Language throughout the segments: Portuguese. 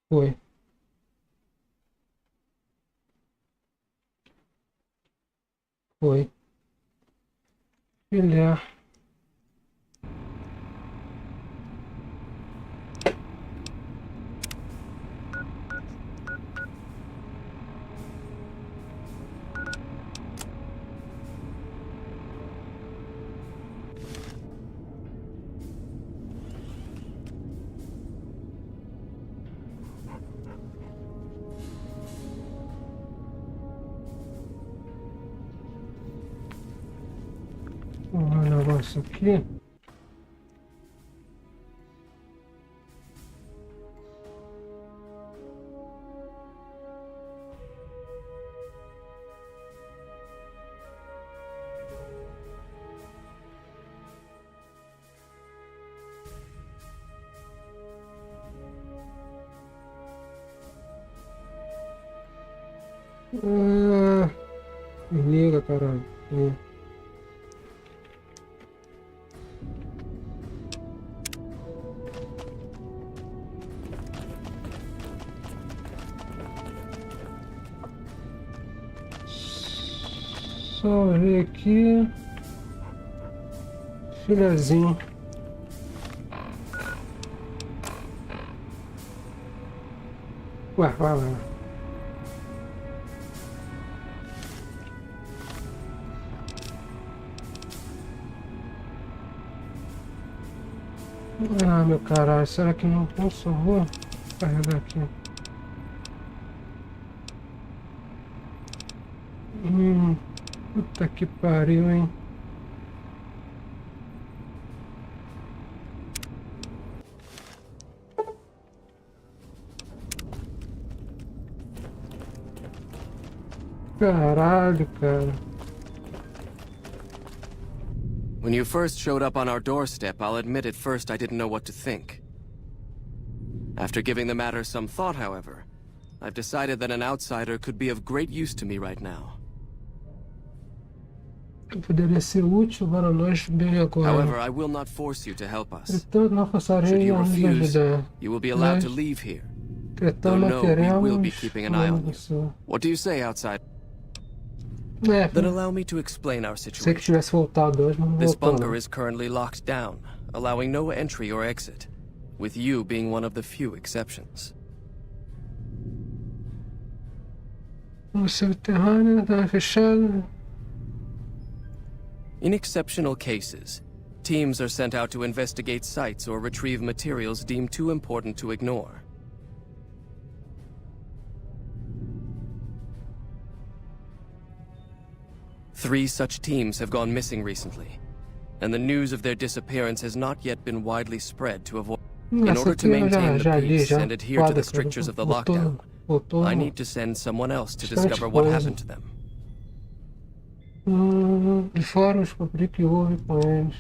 Foi. Foi. Filé. Vou ver um negócio aqui. Ah, me liga, caralho. Só ver aqui. Filhazinho. Ué, vai lá. Ah, meu caralho, será que não só vou carregar aqui? Puta que pariu, hein? Caralho, cara. When you first showed up on our doorstep, I'll admit at first I didn't know what to think. After giving the matter some thought, however, I've decided that an outsider could be of great use to me right now. Poderia ser útil para nós bem agora. However, I will not force you to help us. Entretanto, não Should forçarei you a nos refuse, ajudar. you will be allowed Mas, to leave here. entretanto, Though não no, we will be teremos keeping an eye on you. você. What do you say, outside? É, Then allow me to explain our sei que situation. tivesse voltado hoje, mas não This voltou. bunker Não. is currently locked down, allowing no entry or exit, with you being one of the few exceptions. O subterrâneo está fechado. In exceptional cases, teams are sent out to investigate sites or retrieve materials deemed too important to ignore. Three such teams have gone missing recently, and the news of their disappearance has not yet been widely spread to avoid. In Essa order to aqui eu maintain the li, peace já. and adhere to the Quadra, strictures of the voltou, lockdown, voltou. I need to send someone else to Bastante discover what coisa. happened to them. De fora descobri o que houve com eles.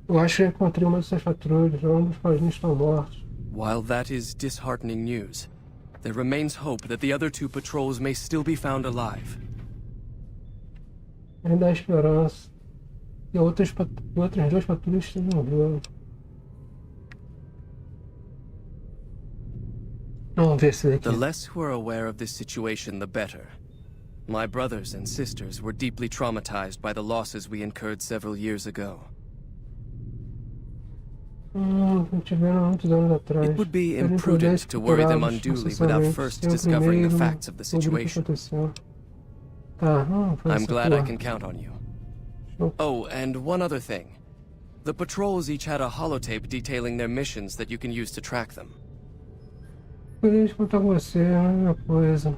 Eu acho que encontrei uma dessas patrulhas. Ambos pazinhos estão mortos. While that is disheartening news, there remains hope that the other two patrols may still be found alive. Ainda há esperança. E outras duas patrulhas estão vivas. Vamos ver esse daqui. The less who are aware of this situation, the better. My brothers and sisters were deeply traumatized by the losses we incurred several years ago. Tiveram muitos anos atrás. It would be Era imprudent imprudente to worry them capturá-los unduly without processualmente first sem discovering the primeiro facts of the descobrir o que situation. aconteceu. Tá, foi I'm essa glad I porra. can count on you. Show. Oh, and one other thing. The patrols each had a holotape detailing their missions that you can use to track them. Queria contar com você uma coisa.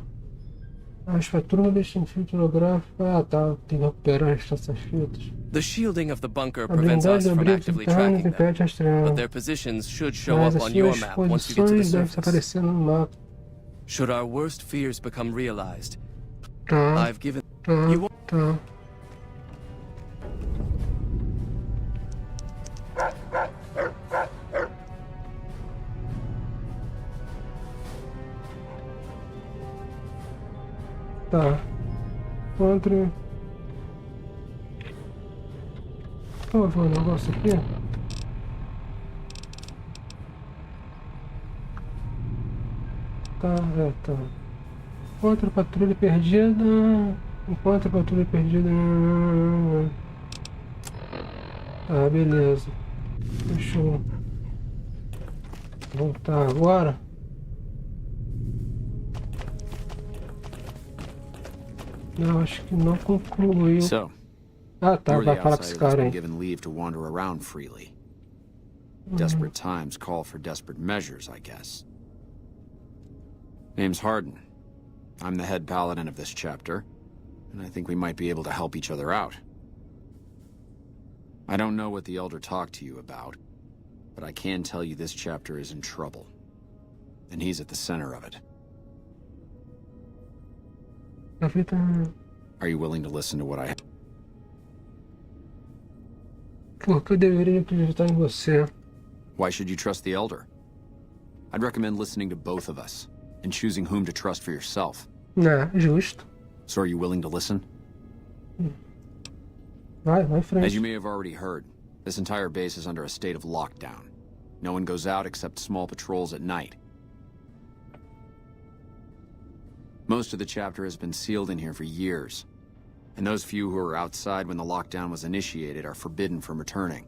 As patrulhas deixam fita holográfica. Ah, tá. Tem que recuperar essas fitas. The shielding of the bunker A prevents blindagem us de from abrigos actively internos tracking them, impede rastrear. but their positions should show Mas up as on your suas map once you get to the posições devem surface. aparecer no mapa. Should our worst fears become realized, Tá, I've given tá, you tá. Tá. Encontre. Vou ver um negócio aqui. tá. Tá. Encontra patrulha perdida. Encontra patrulha perdida. Tá, beleza. Deixa eu voltar agora. Eu acho que não concluiu. So, Ah, tá, you're vai the falar com esse outsider that's cara been aí. given leave to wander around freely. Desperate times call for desperate measures, I guess. Name's Harden. I'm the head paladin of this chapter, and I think we might be able to help each other out. I don't know what the Elder talked to you about, but I can tell you this chapter is in trouble. And he's at the center of it. A vida. Are you willing to listen to what I have? Por que eu deveria acreditar em você? Why should you trust the Elder? I'd recommend listening to both of us, and choosing whom to trust for yourself. É, justo. So are you willing to listen? Vai em frente. As you may have already heard, this entire base is under a state of lockdown. No one goes out except small patrols at night. Most of the chapter has been sealed in here for years, and those few who were outside when the lockdown was initiated are forbidden from returning.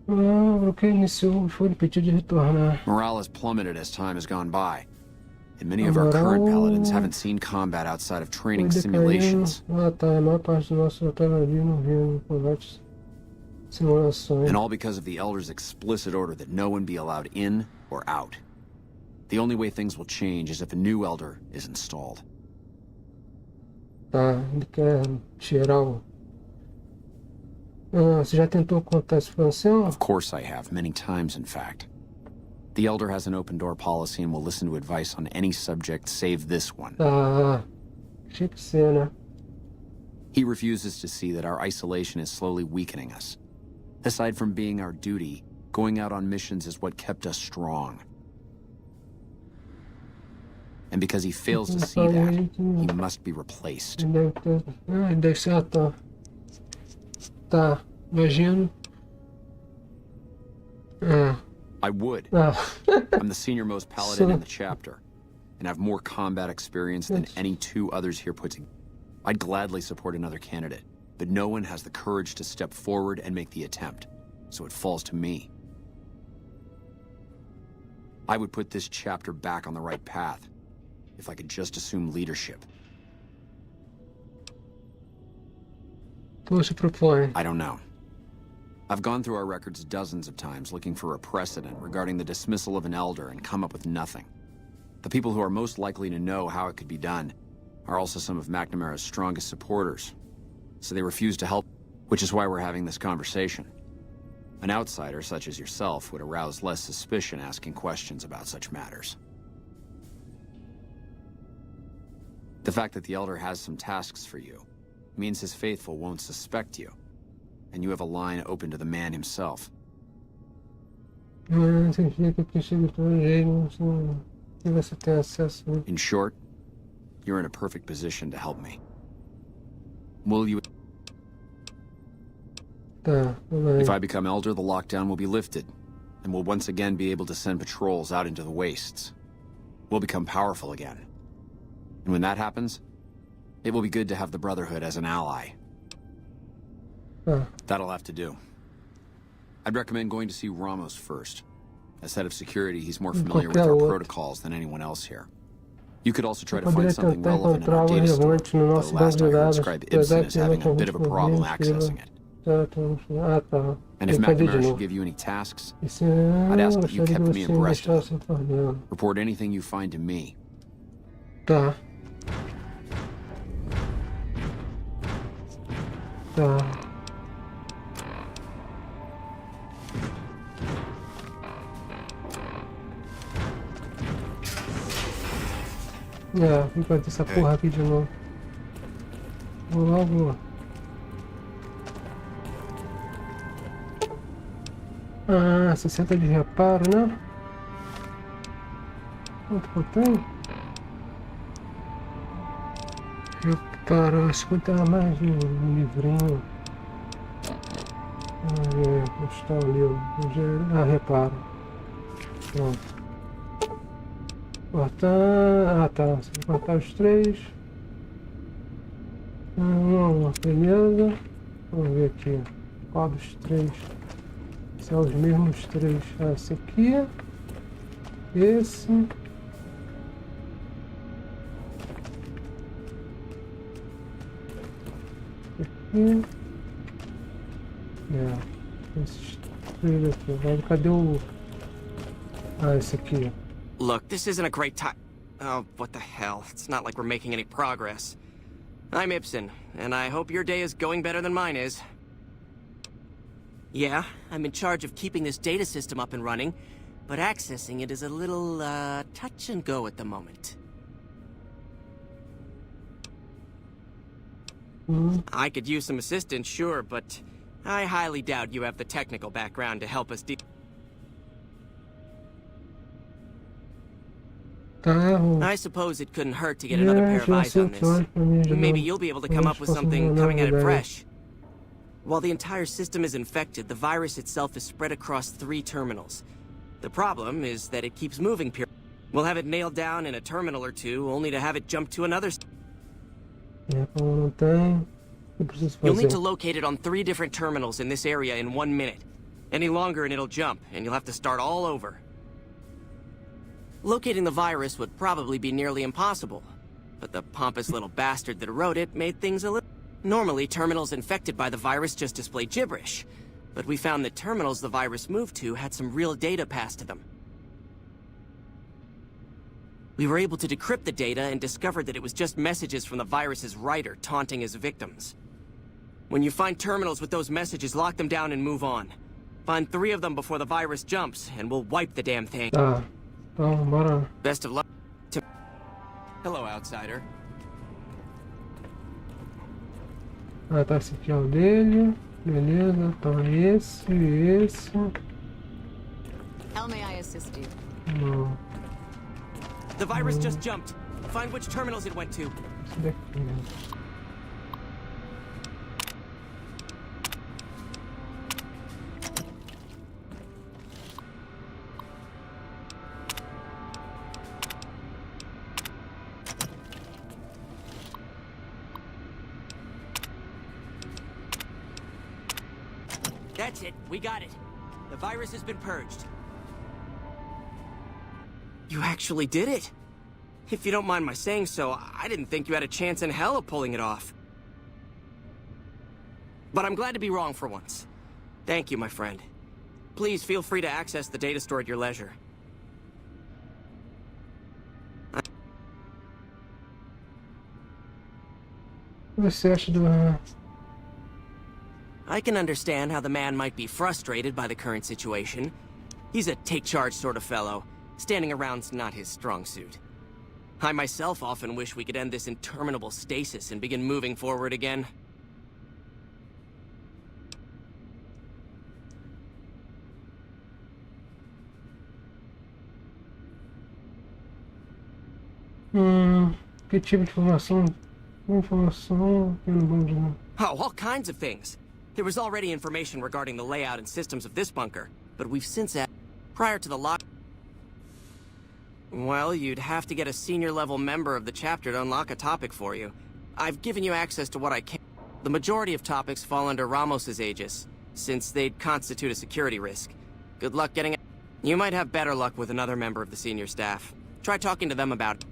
O que iniciou foi o pedido de retornar. Morale has plummeted as time has gone by, and many of our current paladins haven't seen combat outside of training simulations. Ah, tá. A maior parte do nosso batalhão não viu combates simulações. And all because of the Elder's explicit order that no one be allowed in or out. The only way things will change is if a new Elder is installed. Tá, ele quer tirar o... Ah, você já tentou contar a expansão? Of course I have, many times in fact. The Elder has an open door policy and will listen to advice on any subject save this one. Tá, tinha que ser, né? He refuses to see that our isolation is slowly weakening us. Aside from being our duty, going out on missions is what kept us strong. And because he fails to see that, he must be replaced. Ele deve ser, tá. Tá, imagino. I would. Ah. I'm the senior-most paladin in the chapter, and have more combat experience than any two others here put together. I'd gladly support another candidate, but no one has the courage to step forward and make the attempt, so it falls to me. I would put this chapter back on the right path, if I could just assume leadership. Como se propõe? I don't know. I've gone through our records dozens of times looking for a precedent regarding the dismissal of an elder and come up with nothing. The people who are most likely to know how it could be done are also some of McNamara's strongest supporters, so they refuse to help, which is why we're having this conversation. An outsider such as yourself would arouse less suspicion asking questions about such matters. The fact that the Elder has some tasks for you means his faithful won't suspect you, and you have a line open to the man himself. Significa que chega de todo jeito, que você tem acesso. In short, you're in a perfect position to help me. Will you? Tá, If I become Elder, the lockdown will be lifted, and we'll once again be able to send patrols out into the wastes. We'll become powerful again. And when that happens, it will be good to have the Brotherhood as an ally. That'll have to do. I'd recommend going to see Ramos first. As head of security, he's more familiar with our protocols than anyone else here. You could also try to find something relevant in our data store, though last I heard Scribe Ibsen is having a bit of a problem accessing it. And if McNamara should give you any tasks, I'd ask that you kept me abreast of them. Report anything you find to me. Tá. Tá. Vou fazer essa porra aqui de novo. Vou logo. Ah, 60 de reparo, né? Quanto que eu tenho? Reparo, 50 a mais de um livrinho. Onde está o livro? Reparo. Pronto. Cortar... Ah, tá. Você vai cortar os 3. Beleza. Vamos ver aqui. Qual dos 3? São os mesmos 3. Ah, esse aqui. Esse. Aqui. Esses 3 aqui. Agora, cadê o... Ah, esse aqui. Look, this isn't a great time. Oh, what the hell. It's not like we're making any progress. I'm Ibsen, and I hope your day is going better than mine is. Yeah, I'm in charge of keeping this data system up and running, but accessing it is a little, touch and go at the moment. I could use some assistance, sure, but I highly doubt you have the technical background to help us I suppose it couldn't hurt to get another pair of eyes on this. Maybe you'll be able to come up with something coming at it fresh. While the entire system is infected, the virus itself is spread across 3 terminals. The problem is that it keeps moving. We'll have it nailed down in a terminal or 2, only to have it jump to another. You'll need to locate it on 3 different terminals in this area in 1 minute. Any longer and it'll jump, and you'll have to start all over. Locating the virus would probably be nearly impossible, but the pompous little bastard that wrote it made things a little... Normally, terminals infected by the virus just display gibberish, but we found that terminals the virus moved to had some real data passed to them. We were able to decrypt the data and discovered that it was just messages from the virus's writer taunting his victims. When you find terminals with those messages, lock them down and move on. Find 3 of them before the virus jumps, and we'll wipe the damn thing. Então, bora. Best of luck. Hello, outsider. Ah, tá, esse aqui é o dele. Beleza, então esse. How may I assist you? Não, The virus just jumped. Find which terminals it went to. esse daqui mesmo. That's it. We got it. The virus has been purged. You actually did it. If you don't mind my saying so, I didn't think you had a chance in hell of pulling it off. But I'm glad to be wrong for once. Thank you, my friend. Please feel free to access the data store at your leisure. O que você acha do... I can understand how the man might be frustrated by the current situation. He's a take-charge sort of fellow. Standing around's not his strong suit. I myself often wish we could end this interminable stasis and begin moving forward again. Que tipo de informação? Informação que não vamos não. Oh, all kinds of things. There was already information regarding the layout and systems of this bunker, but we've since added... Prior to the lock... Well, you'd have to get a senior-level member of the chapter to unlock a topic for you. I've given you access to what I can. The majority of topics fall under Ramos's aegis, since they'd constitute a security risk. Good luck getting it. You might have better luck with another member of the senior staff. Try talking to them about it.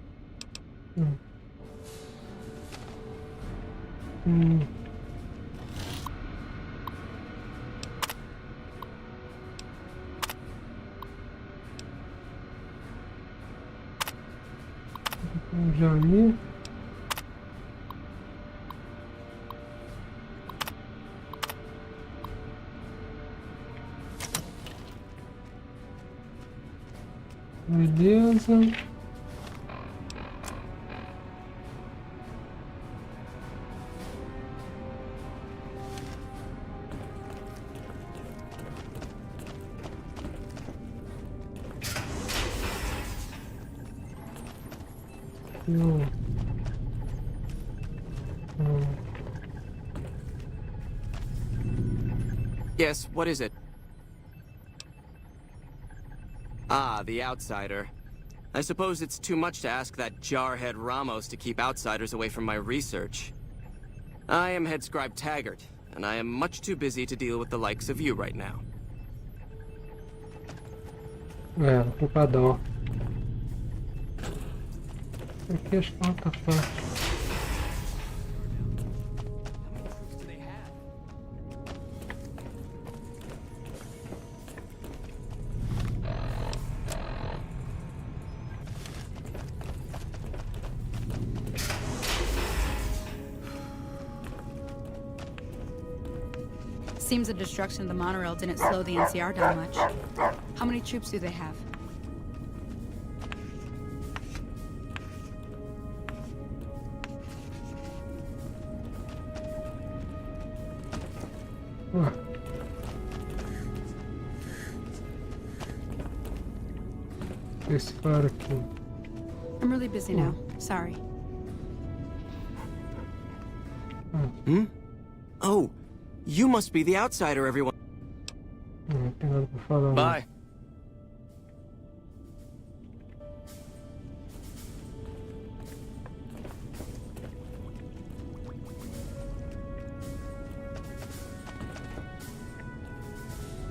Já li. Beleza. Yes, what is it? Ah, the outsider. I suppose it's too much to ask that jarhead Ramos to keep outsiders away from my research. I am Head Scribe Taggart, and I am much too busy to deal with the likes of you right now. É, ocupadão. Aqui acho que não tá fácil. Seems the destruction of the monorail didn't slow the NCR down much. How many troops do they have? Esse cara aqui. I'm really busy now. Sorry. Hmm? Oh, you must be the outsider, everyone. Não tem nada pra falar. Bye.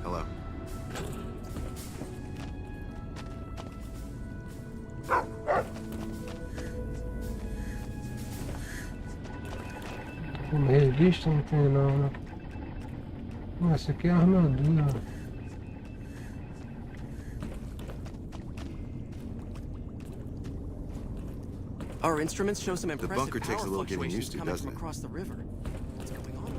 Hello. Uma revista não tem não, né? Nossa, aqui é a armadura. Our instruments show some impressive bunker takes a power little getting fluctuations used to, coming doesn't from it? across the river. What's going on?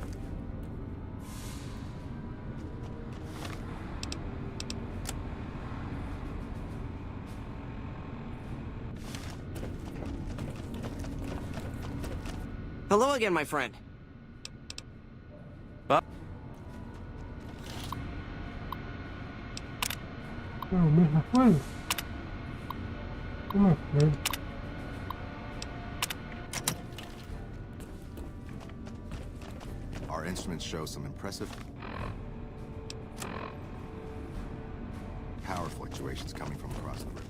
Hello again, my friend. É a mesma coisa? Como é que é? Our instruments show some impressive power fluctuations coming from across the river.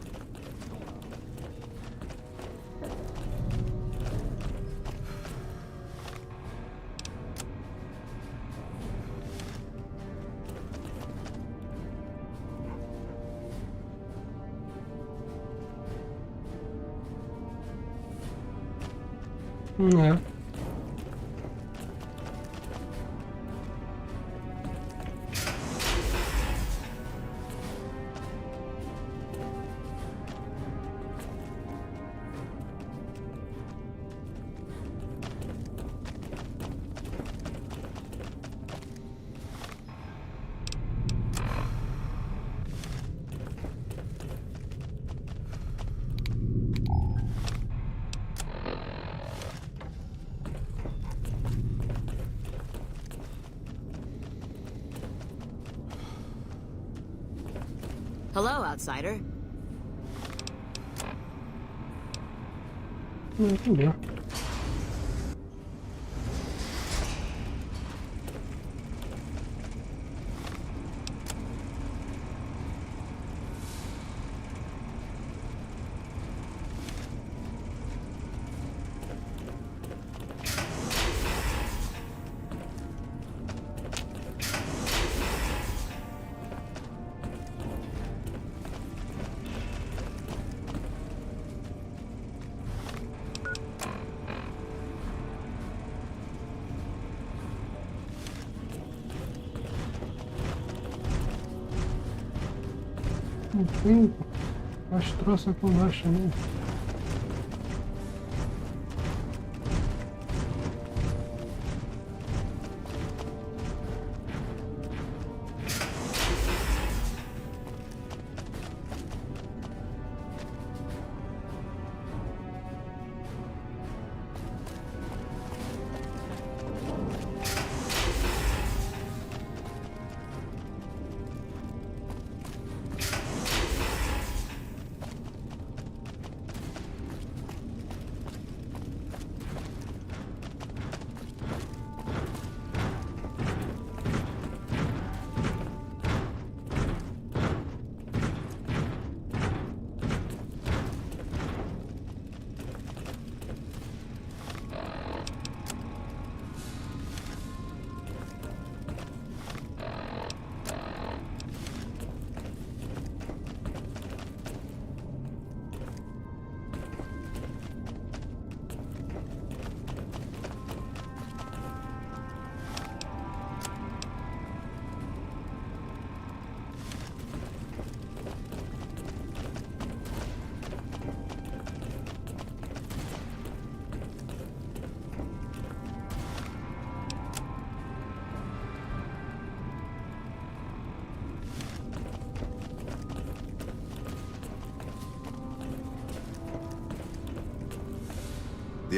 É. Hello, outsider. Entendeu? Não tem as troças aqui embaixo, né?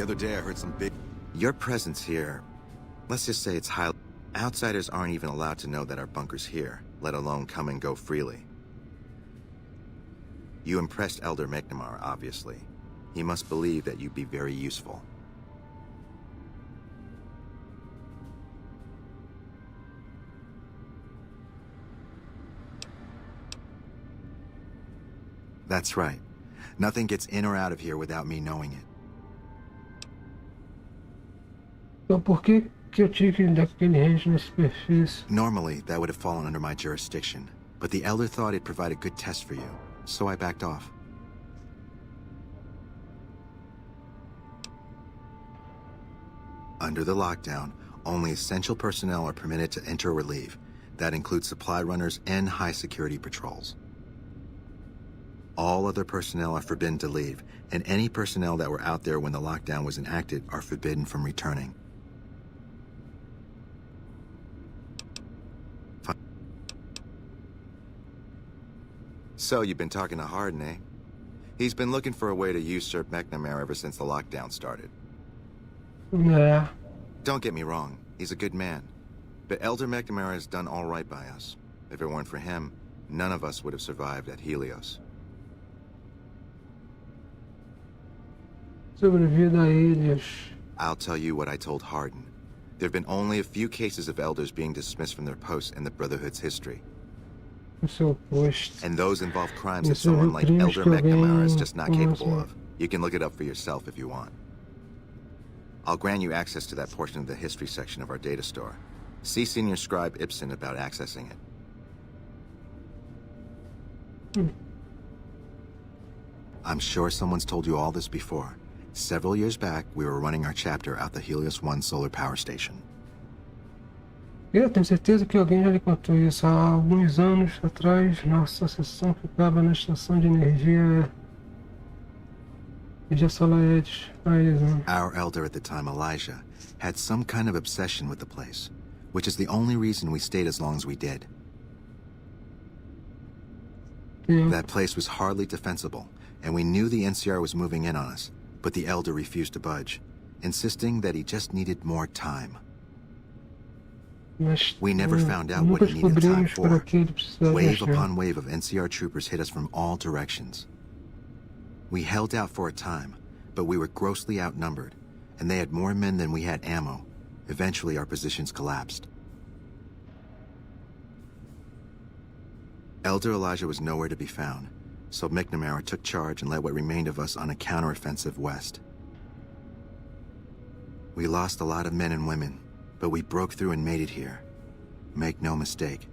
other day I heard some big... Your presence here, let's just say it's highly... Outsiders aren't even allowed to know that our bunker's here, let alone come and go freely. You impressed Elder McNamara, obviously. He must believe that you'd be very useful. That's right. Nothing gets in or out of here without me knowing it. Então por que eu tinha que dar aquele range na superfície? Normally, that would have fallen under my jurisdiction, but the Elder thought it'd provide a good test for you, so I backed off. Under the lockdown, only essential personnel are permitted to enter or leave. That includes supply runners and high-security patrols. All other personnel are forbidden to leave, and any personnel that were out there when the lockdown was enacted are forbidden from returning. So, you've been talking to Harden, eh? He's been looking for a way to usurp McNamara ever since the lockdown started. Yeah. Don't get me wrong, he's a good man. But Elder McNamara has done all right by us. If it weren't for him, none of us would have survived at Helios. Sobrevida a ilhas. I'll tell you what I told Harden. There have been only a few cases of elders being dismissed from their posts in the Brotherhood's history. And those involve crimes that someone like Elder McNamara is just not capable of. You can look it up for yourself if you want. I'll grant you access to that portion of the history section of our data store. See Senior Scribe Ibsen about accessing it. I'm sure someone's told you all this before. Several years back, we were running our chapter out the Helios 1 solar power station. Eu tenho certeza que alguém já lhe contou isso. Há alguns anos atrás, nossa seção ficava na estação de energia de Solaedes. Our elder at the time, Elijah, had some kind of obsession with the place, which is the only reason we stayed as long as we did. Yeah. That place was hardly defensible, and we knew the NCR was moving in on us, but the elder refused to budge, insisting that he just needed more time. We never found out what he needed time for. Wave upon wave of NCR troopers hit us from all directions. We held out for a time, but we were grossly outnumbered, and they had more men than we had ammo. Eventually, our positions collapsed. Elder Elijah was nowhere to be found, so McNamara took charge and led what remained of us on a counteroffensive west. We lost a lot of men and women, but we broke through and made it here. Make no mistake,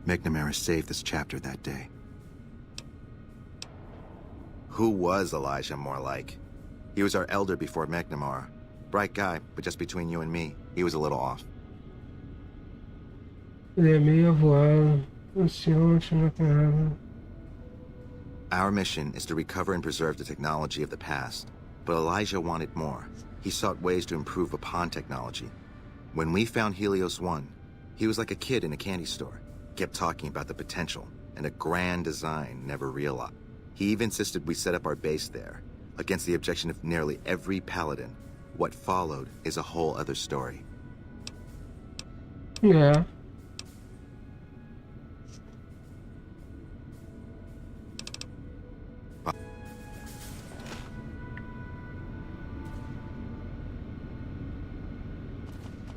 McNamara saved this chapter that day. Who was Elijah more like? He was our elder before McNamara. Bright guy, but just between you and me, he was a little off. Ele é meio avoado, ansioso, não tem nada. Our mission is to recover and preserve the technology of the past, but Elijah wanted more. He sought ways to improve upon technology. When we found Helios 1, he was like a kid in a candy store. Kept talking about the potential and a grand design never realized. He even insisted we set up our base there, against the objection of nearly every paladin. What followed is a whole other story. Yeah.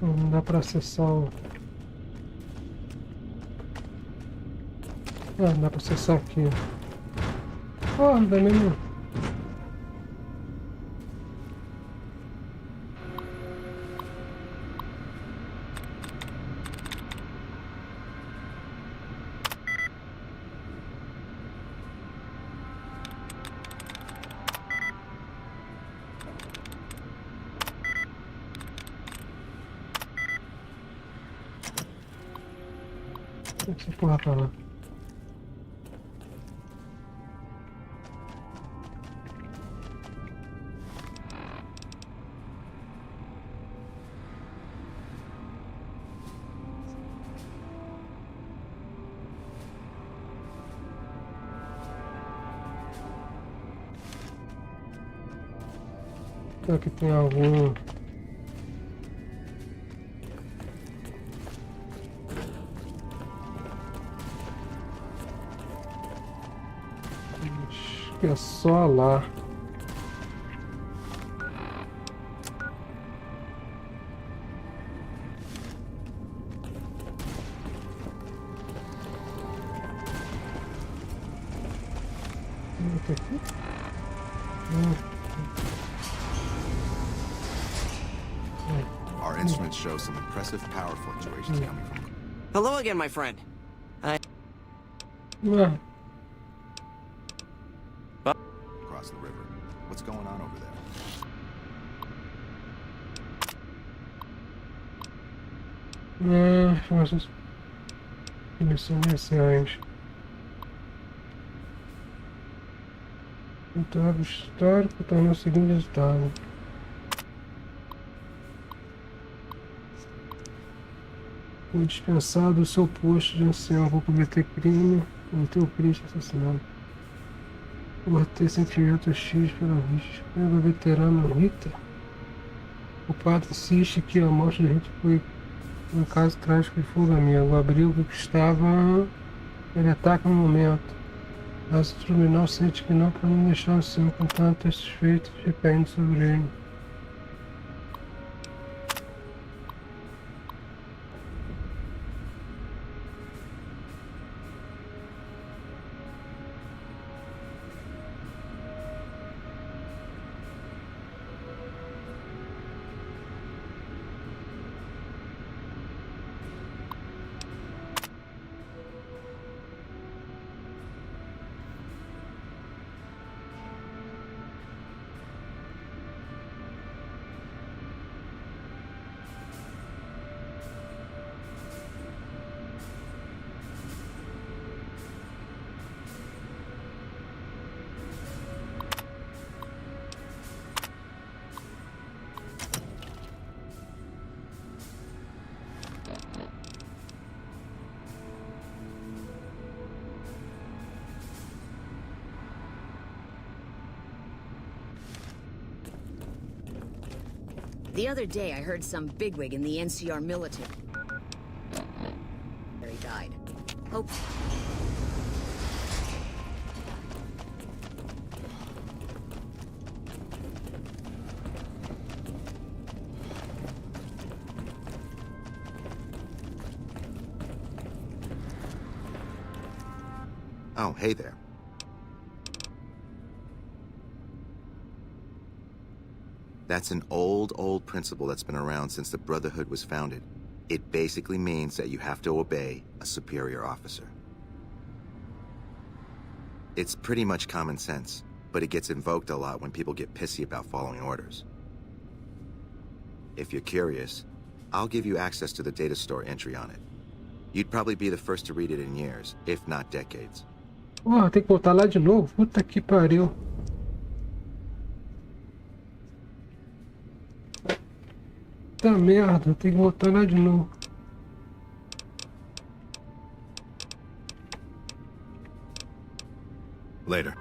Não dá pra acessar o... Ah, dá pra acessar aqui. Oh, não dá mesmo. Deixa eu empurrar pra lá. Será que tem algum... Acho que é só lá. Aqui? Our instruments show some impressive power fluctuations coming from... Hello again, my friend. Ué, across the river. What's going on over there? informações iniciais. O tab histórico está no seguinte resultado. Foi dispensado do seu posto de ancião por cometer crime, cometeu crime de assassinato. Por ter sentimento X pela vista. Pelo veterano Rita, o padre insiste que a morte de Rita foi um caso trágico de fuga amigo. O abrigo que estava ele ataca no momento. Mas o tribunal sente que não podem deixar assim, contanto esses feitos recaindo sobre ele. The other day, I heard some bigwig in the NCR military died. Hope. Oh, hey there. That's an old principle that's been around since the Brotherhood was founded. It basically means that you have to obey a superior officer. It's pretty much common sense, but it gets invoked a lot when people get pissy about following orders. If you're curious, I'll give you access to the data store entry on it. You'd probably be the first to read it in years, if not decades. Oh, tem que voltar lá de novo? Puta que pariu. Puta merda, tem que voltar lá de novo. Later.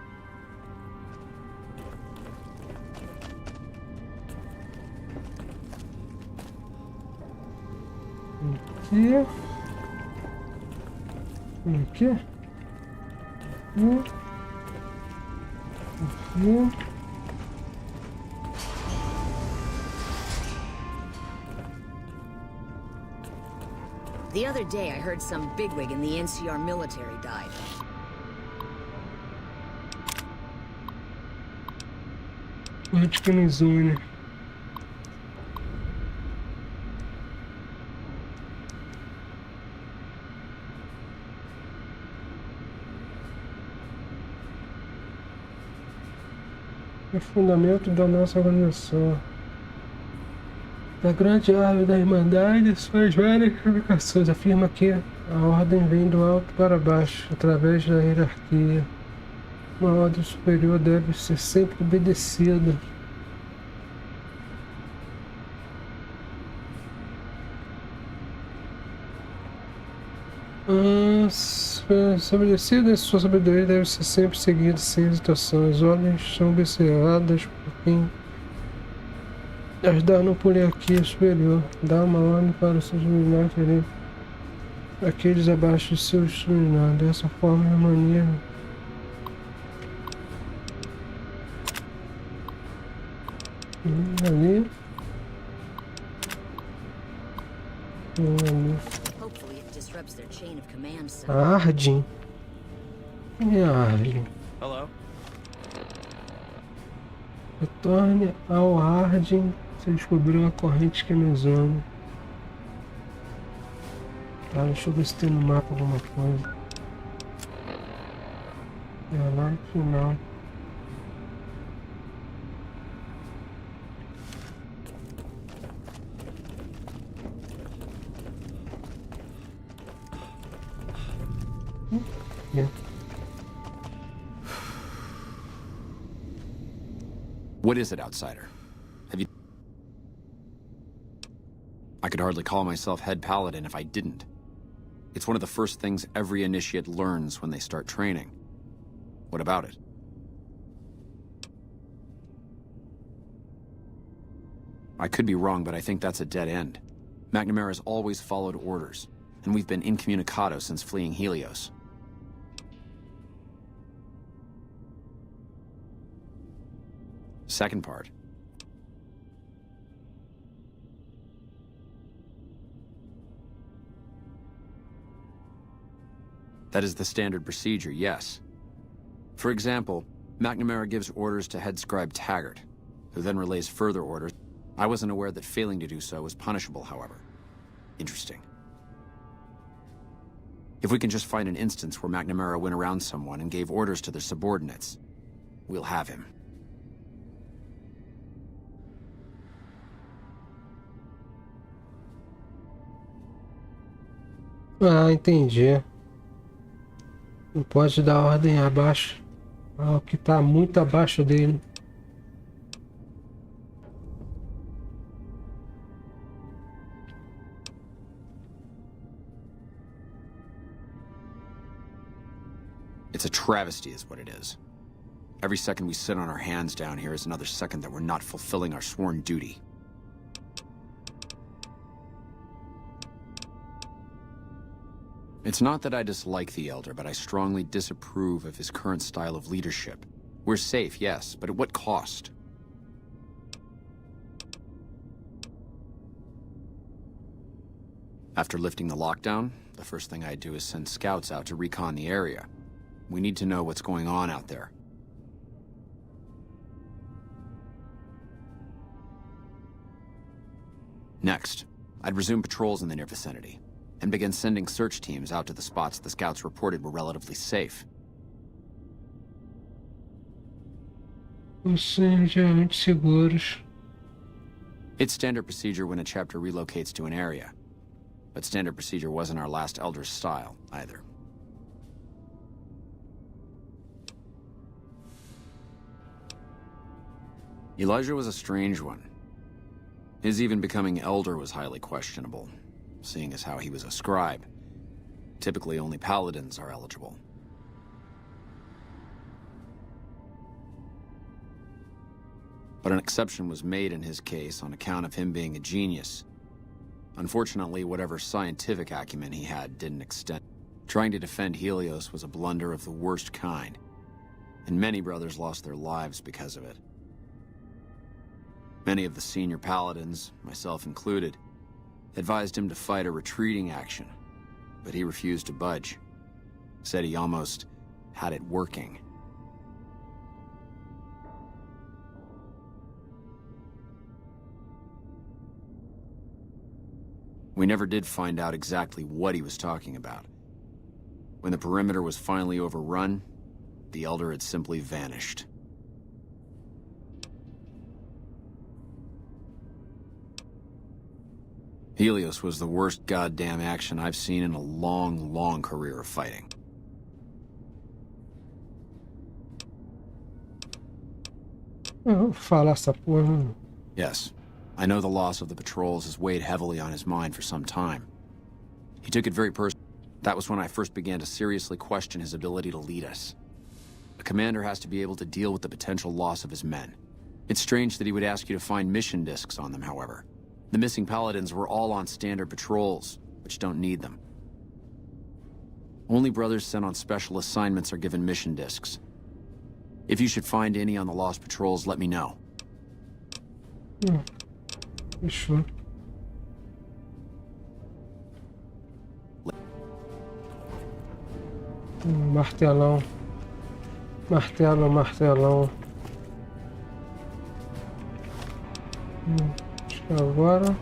Aqui. Aqui. Aqui. The other day, I heard some bigwig in the NCR military died. Acho que no zoom, né? É o fundamento da nossa organização. Da grande árvore da Irmandade, suas várias publicações afirma que a ordem vem do alto para baixo, através da hierarquia. Uma ordem superior deve ser sempre obedecida. Estabelecida, sua sabedoria deve ser sempre seguida sem hesitação. As ordens são observadas por quem Ajudar por aqui superior. Dá uma ordem para os seus luminares ali. Aqueles abaixo de seus luminares. Dessa forma é maneira. Ali. Ali. Hopefully it disrupts their chain of command. Arden. E Arden? Hello. Retorne ao Arden. Você descobriu a corrente que nos ama. Tá, deixa eu ver se tem no mapa alguma coisa. É lá no final. What is it, outsider? Have you... I could hardly call myself head paladin if I didn't. It's one of the first things every initiate learns when they start training. What about it? I could be wrong, but I think that's a dead end. McNamara's always followed orders, and we've been incommunicado since fleeing Helios. Second part. That is the standard procedure, yes. For example, McNamara gives orders to head scribe Taggart, who then relays further orders. I wasn't aware that failing to do so was punishable, however. Interesting. If we can just find an instance where McNamara went around someone and gave orders to their subordinates, we'll have him. Ah, entendi. Não pode dar ordem abaixo. Ah, o que tá muito abaixo dele. It's a travesty is what it is. Every second we sit on our hands down here is another second that we're not fulfilling our sworn duty. It's not that I dislike the Elder, but I strongly disapprove of his current style of leadership. We're safe, yes, but at what cost? After lifting the lockdown, the first thing I do is send scouts out to recon the area. We need to know what's going on out there. Next, I'd resume patrols in the near vicinity, and begin sending search teams out to the spots the scouts reported were relatively safe. Seguros. It's standard procedure when a chapter relocates to an area, but standard procedure wasn't our last Elder's style, either. Elijah was a strange one. His even becoming Elder was highly questionable, seeing as how he was a scribe. Typically, only paladins are eligible. But an exception was made in his case on account of him being a genius. Unfortunately, whatever scientific acumen he had didn't extend. Trying to defend Helios was a blunder of the worst kind, and many brothers lost their lives because of it. Many of the senior paladins, myself included, advised him to fight a retreating action, but he refused to budge. Said he almost had it working. We never did find out exactly what he was talking about. When the perimeter was finally overrun, the Elder had simply vanished. Helios was the worst goddamn action I've seen in a long, long career of fighting. Falar essa porra. Yes, I know the loss of the patrols has weighed heavily on his mind for some time. He took it very personally. That was when I first began to seriously question his ability to lead us. A commander has to be able to deal with the potential loss of his men. It's strange that he would ask you to find mission discs on them, however. The missing paladins were all on standard patrols, which don't need them. Only brothers sent on special assignments are given mission discs. If you should find any on the lost patrols, let me know. Fechou. Martelão. Martelo, martelão. Acho que agora.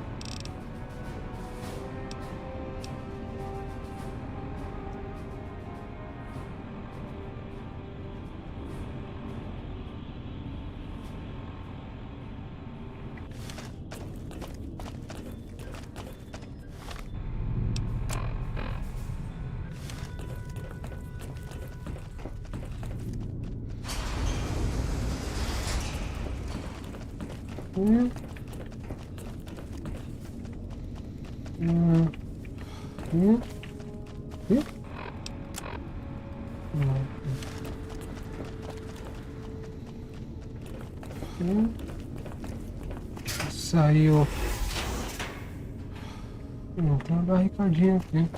Saiu. Tem uma barricadinha aqui.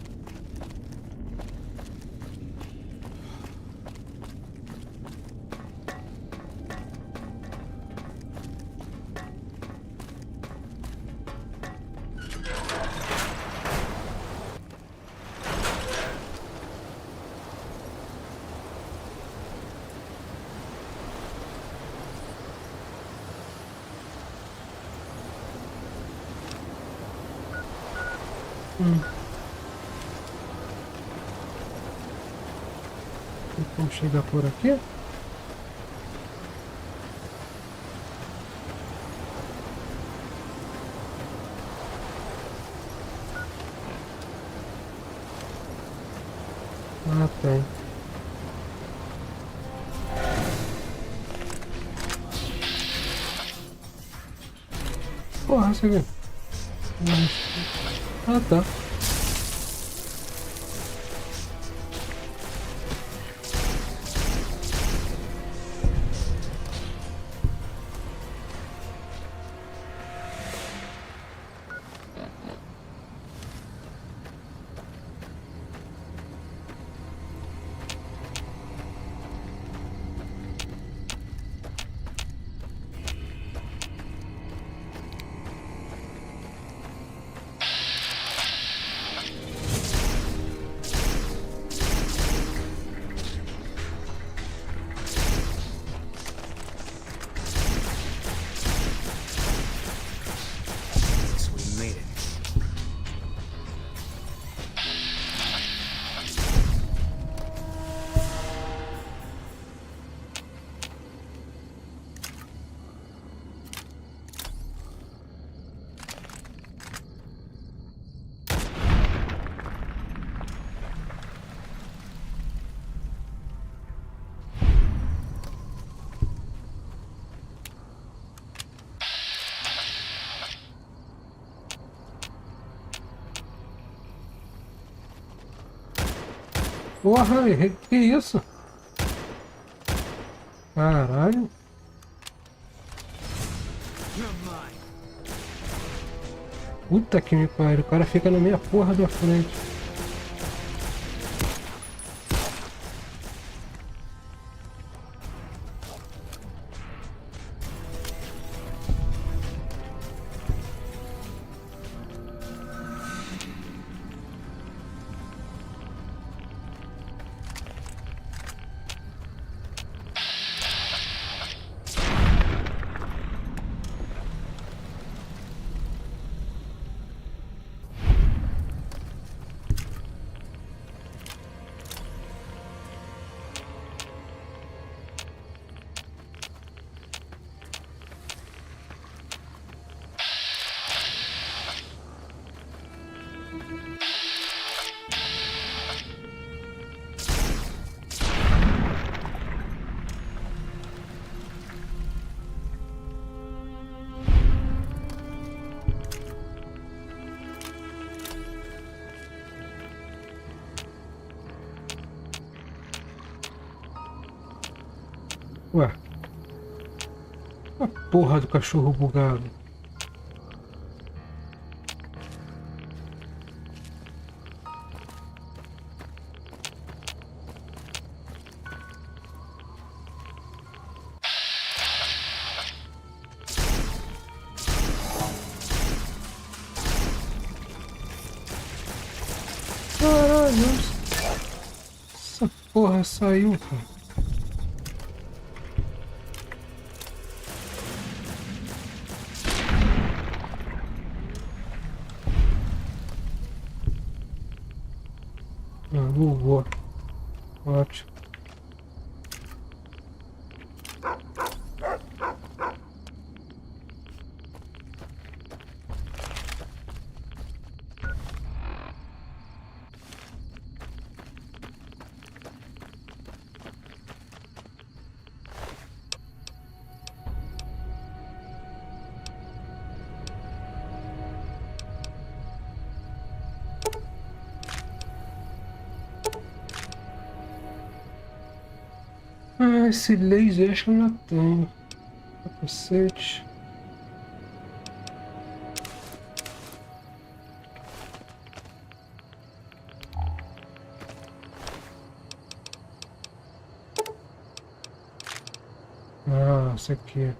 Vamos chegar por aqui. Ah, tem. Porra, isso aqui. Ah, tá. Porra, que isso? Caralho. Puta que me pariu, o cara fica na minha porra da frente. Ué. A porra do cachorro bugado. Caralho, essa porra saiu, cara. Bugou. Ótimo. Ah, esse laser acho que eu já tenho. Capacete. Ah, esse aqui.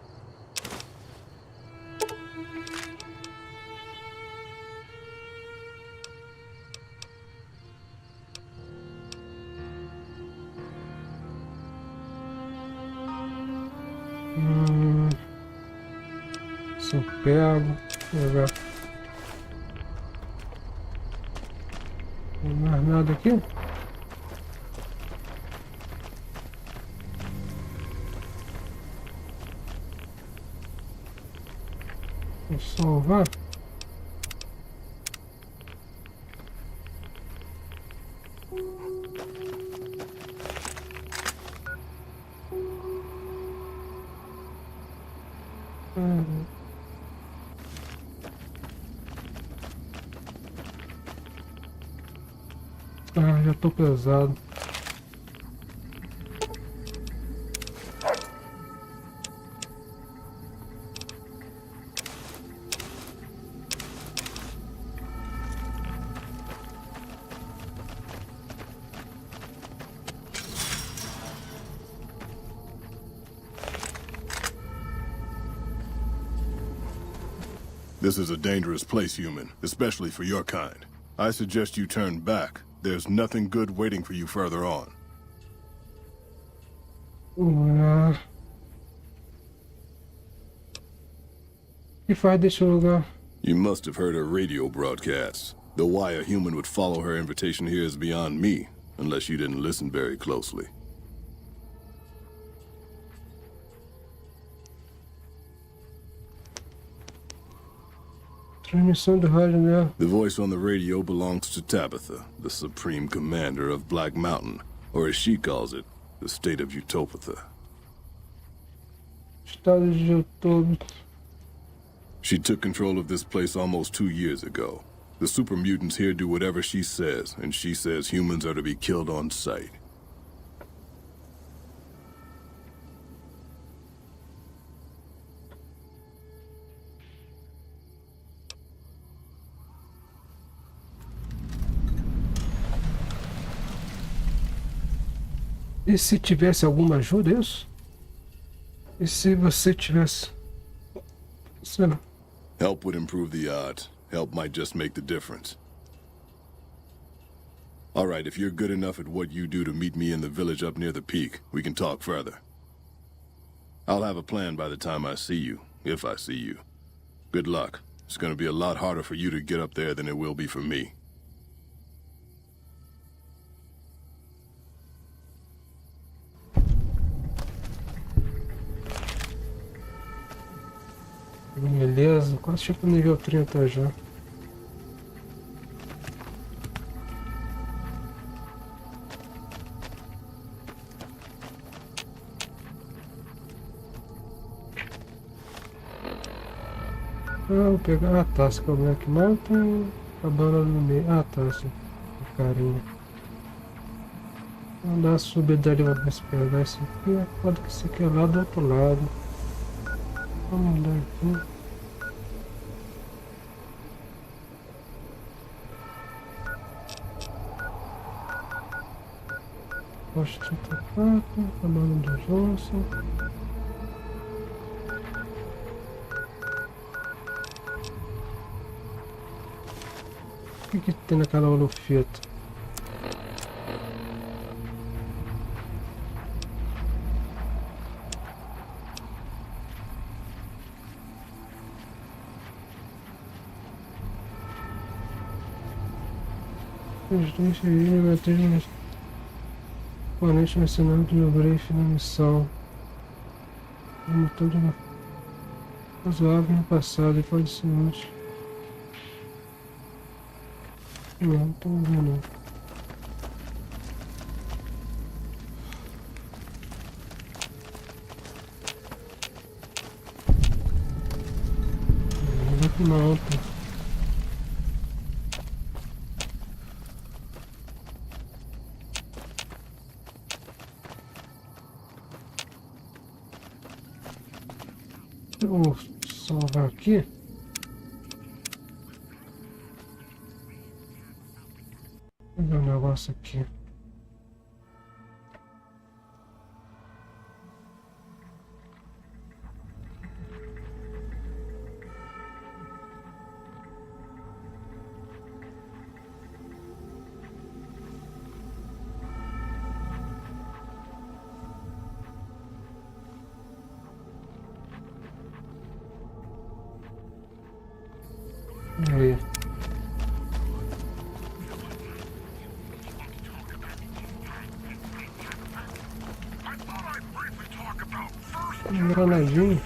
Se eu pego, vou pegar. Não tem mais nada aqui? Vou salvar. Ah, já tô pesado. This is a dangerous place, human, especially for your kind. I suggest you turn back. There's nothing good waiting for you further on. Que faz desse lugar? You must have heard her radio broadcasts. Though why a human would follow her invitation here is beyond me, unless you didn't listen very closely. Transmissão do rádio, né? The voice on the radio belongs to Tabitha, the supreme commander of Black Mountain, or as she calls it, the state of Utopatha. Estado de Utopatha. She took control of this place almost 2 years ago. The super mutants here do whatever she says, and she says humans are to be killed on sight. E se tivesse alguma ajuda, isso? E se você tivesse... sei lá. Help would improve the odds. Help might just make the difference. All right, if you're good enough at what you do to meet me in the village up near the peak, we can talk further. I'll have a plan by the time I see you, if I see you. Good luck. It's going to be a lot harder for you to get up there than it will be for me. Beleza, quase chegou no nível 30 já. Vou pegar a taça que é o Black Mountain, acabando no meio. Ah, tá, essa carinha. Vamos dar uma subida ali, vamos pegar esse aqui. Pode que esse aqui é lá do outro lado. Vamos mudar aqui. Posto 34, tamanho do Johnson. O que tem naquela holofita? Os dois negativos componentes mencionados no brief na missão. Um motor de razoável no passado e pode ser útil. Não estou vendo. Não, vou salvar aqui. Vou ver um negócio aqui. Aí. Granadinho.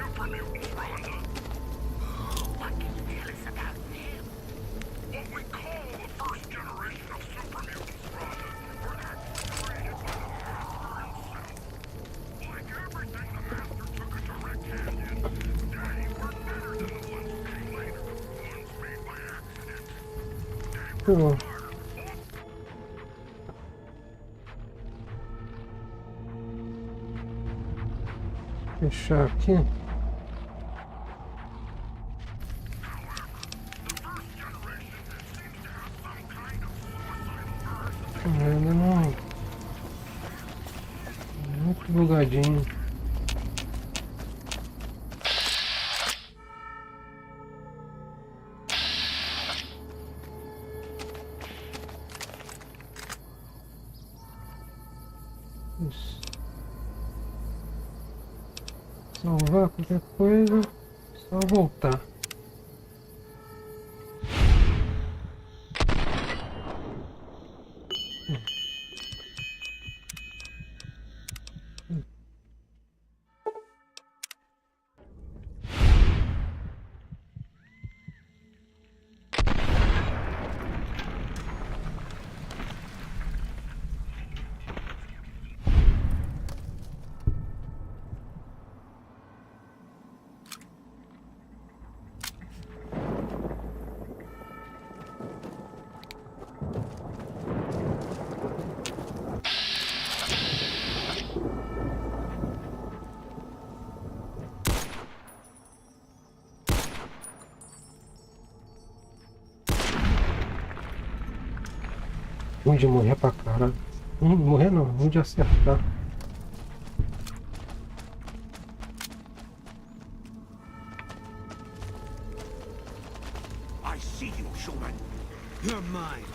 Bom. Fechar aqui. Ainda não. Muito bugadinho. Isso. Salvar qualquer coisa, só voltar. Ruim de morrer pra caralho. Ruim de morrer não, ruim de acertar. I see you, Showman. You're mine.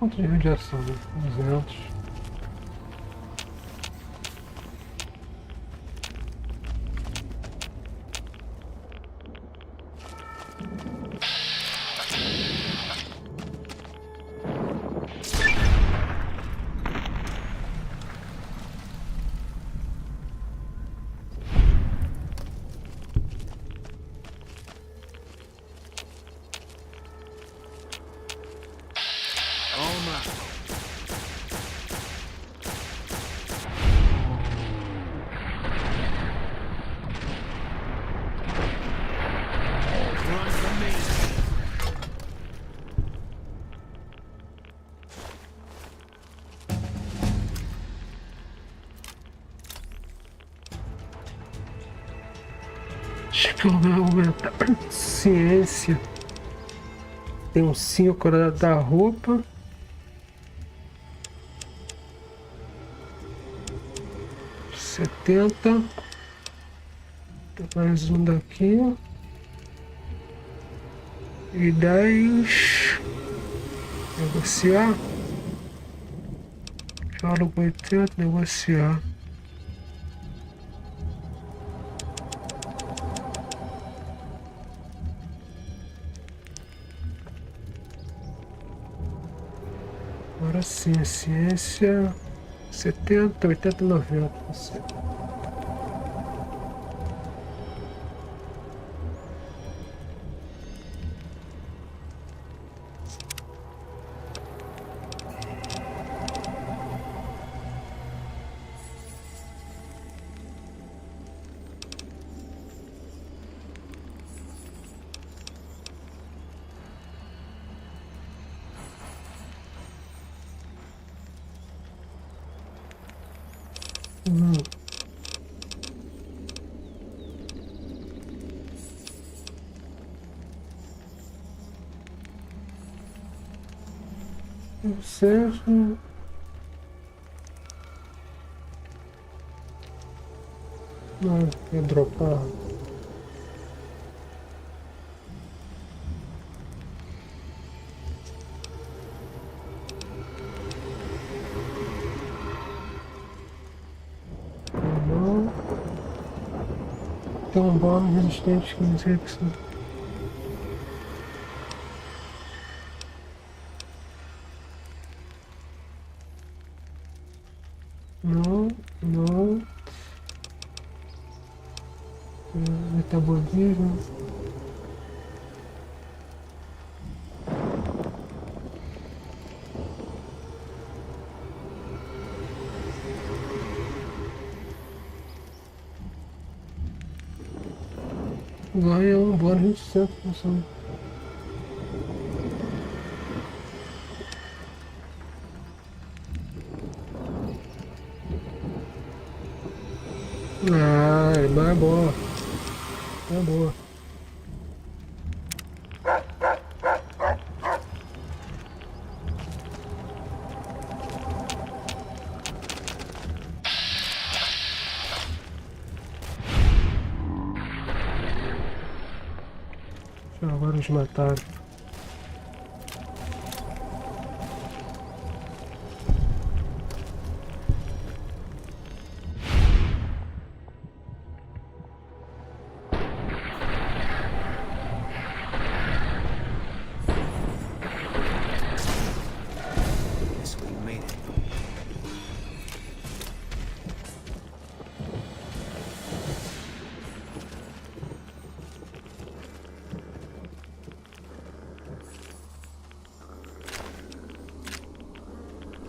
Quanto de radiação? 200. Run from me. Acho que eu vou aumentar ciência. Tem um 5 da roupa. Setenta. Tem mais um daqui. E 10. Negociar. Diálogo 80, negociar. Agora sim, a ciência 70, 80, 90%. Certo. Não, ia dropar. Não. Tem um bônus resistente 15%. Não. Metabolismo. Ganha um bônus de 100%. Ah, é boa. É boa. Agora eles mataram.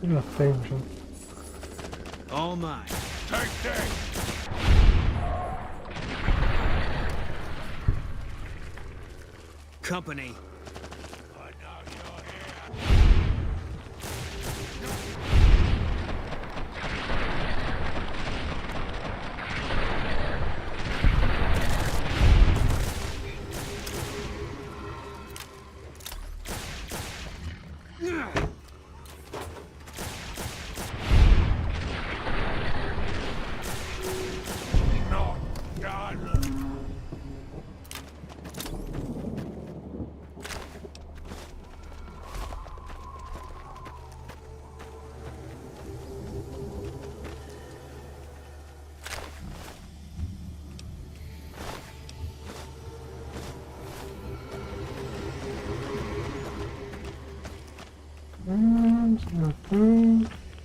Já tem, já. All mine. Take that. Company.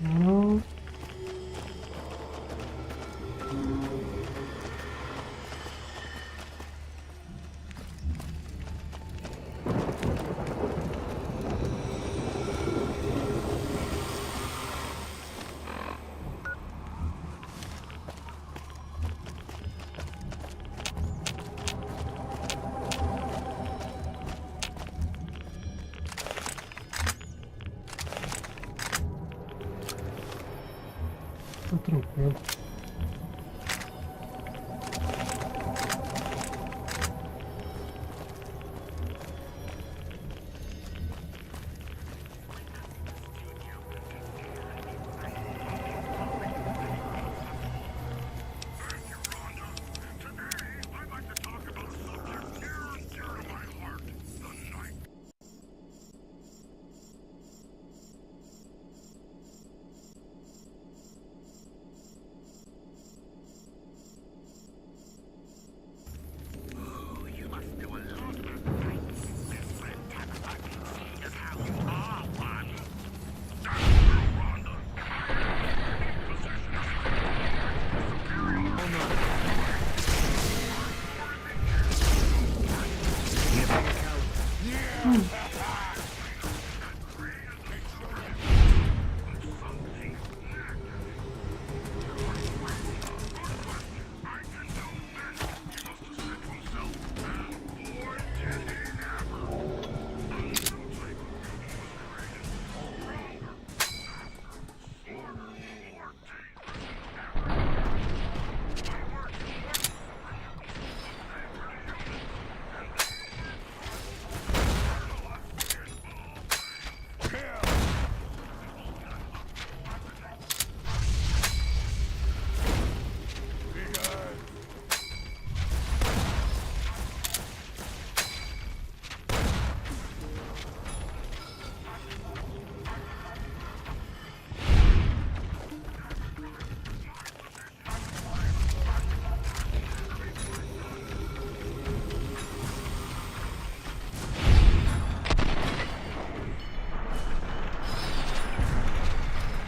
Não. Tá tranquilo.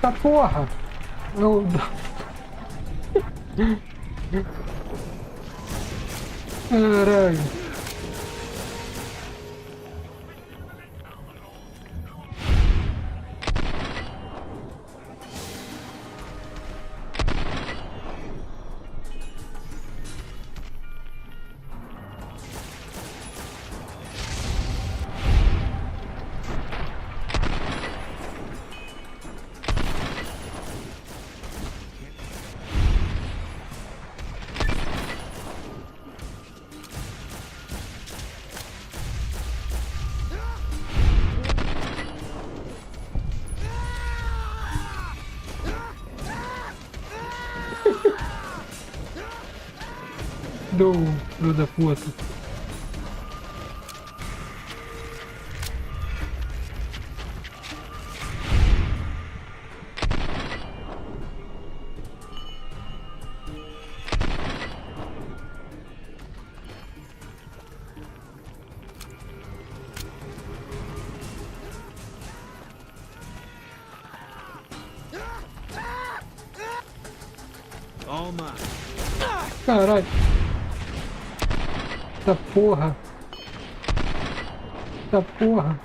Tá porra! Eu... Caralho! Do filho da puta. Caralho. Essa porra. Essa porra.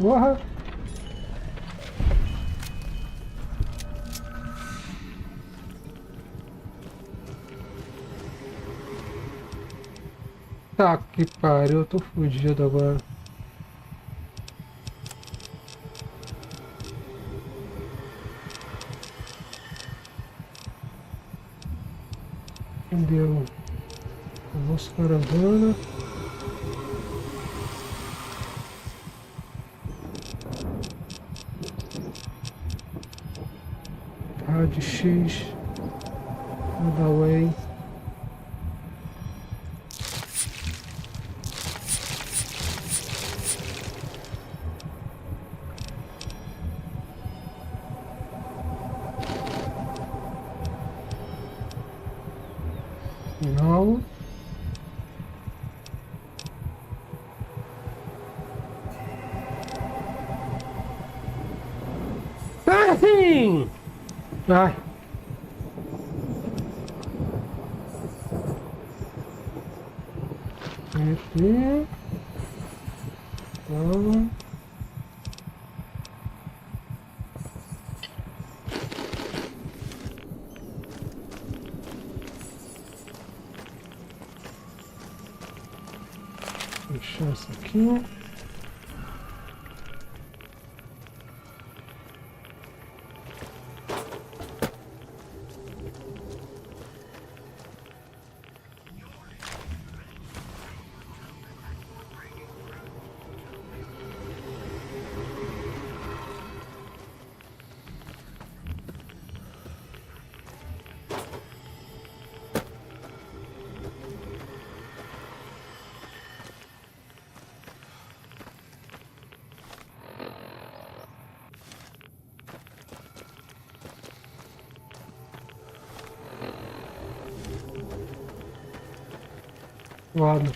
Porra. Tá que pariu, eu tô fudido agora. Deu a nossa caravana. Rádio X da Way. Não. Ai! Ai. Aqui. Vamos. Fechar isso aqui. lado.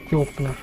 Que opener.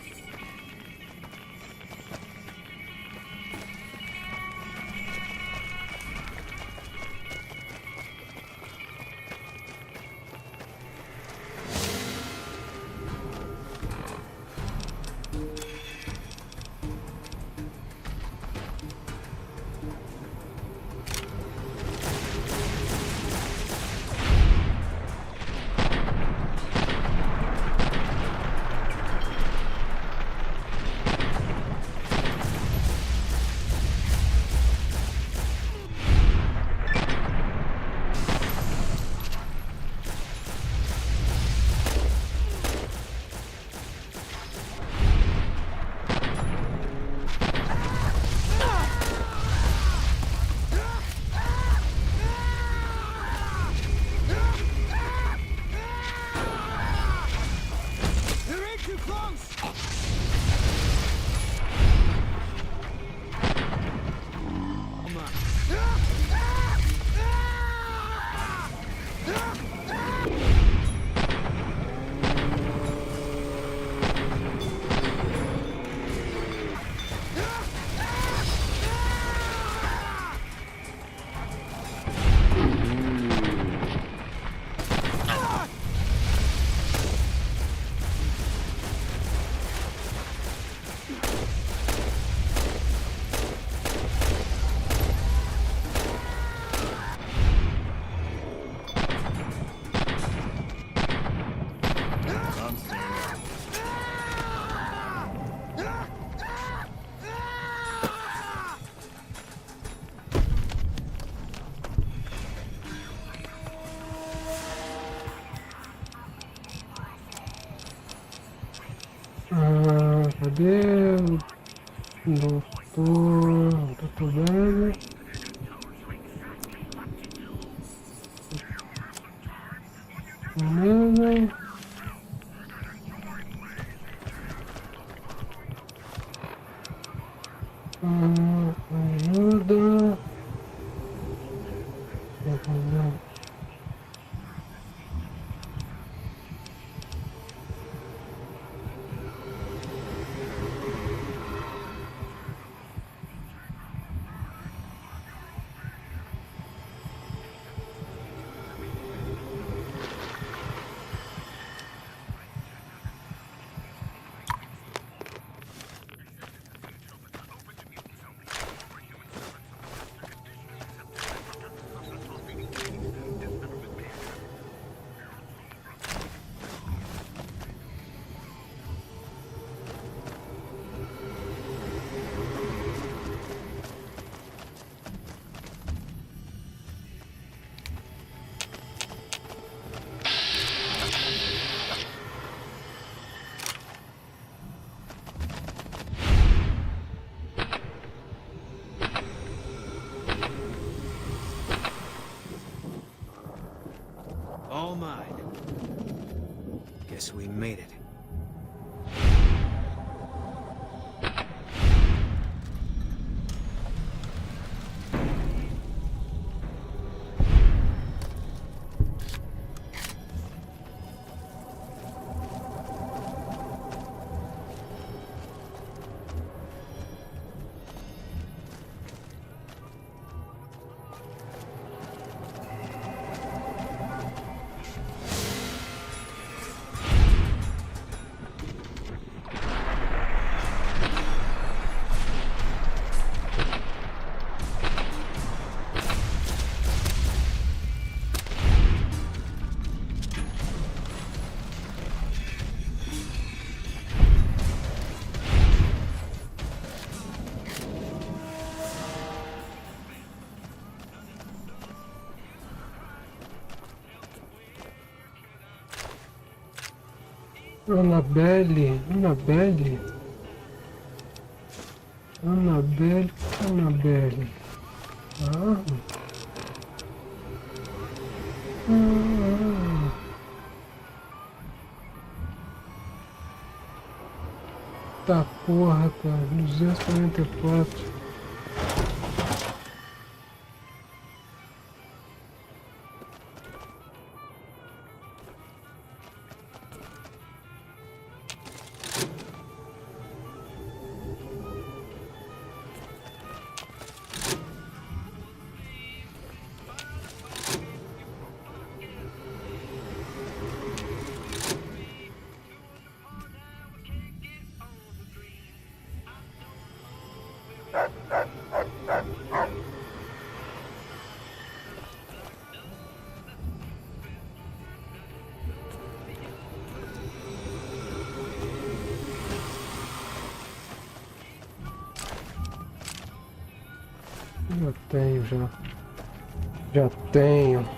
Cadê o doutor Bebe? Beleza. Ajuda. All mine. Guess we made it. Annabelle. Tá porra, cara. 244. Já tenho.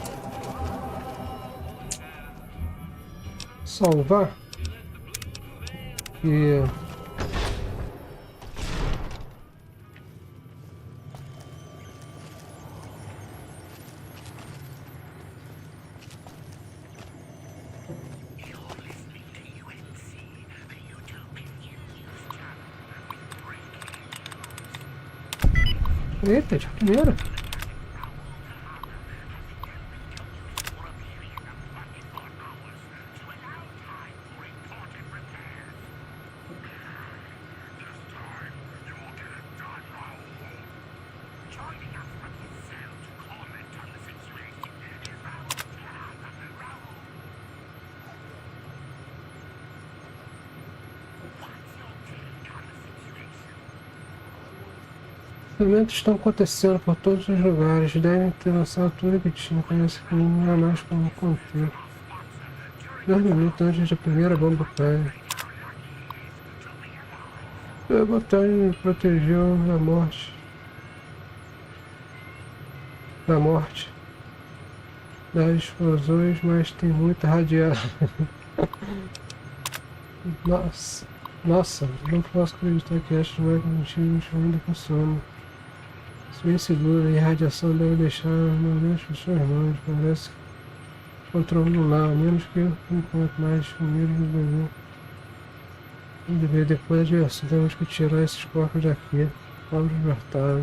Salvar. E eita, de primeira. Eventos estão acontecendo por todos os lugares. Devem ter lançado tudo que tinha. Parece que não há mais como conter. 2 minutos antes da primeira bomba cair. A batalha me protegeu da morte. Das explosões, mas tem muita radiação. Nossa, não posso acreditar que estes mecanismos ainda funcionam. Bem seguro, e a radiação deve deixar as pessoas mãos. Parece que controlo lá, menos que enquanto mais comigo no bebê. Depois da diversão, temos que tirar esses corpos daqui. Vamos libertar.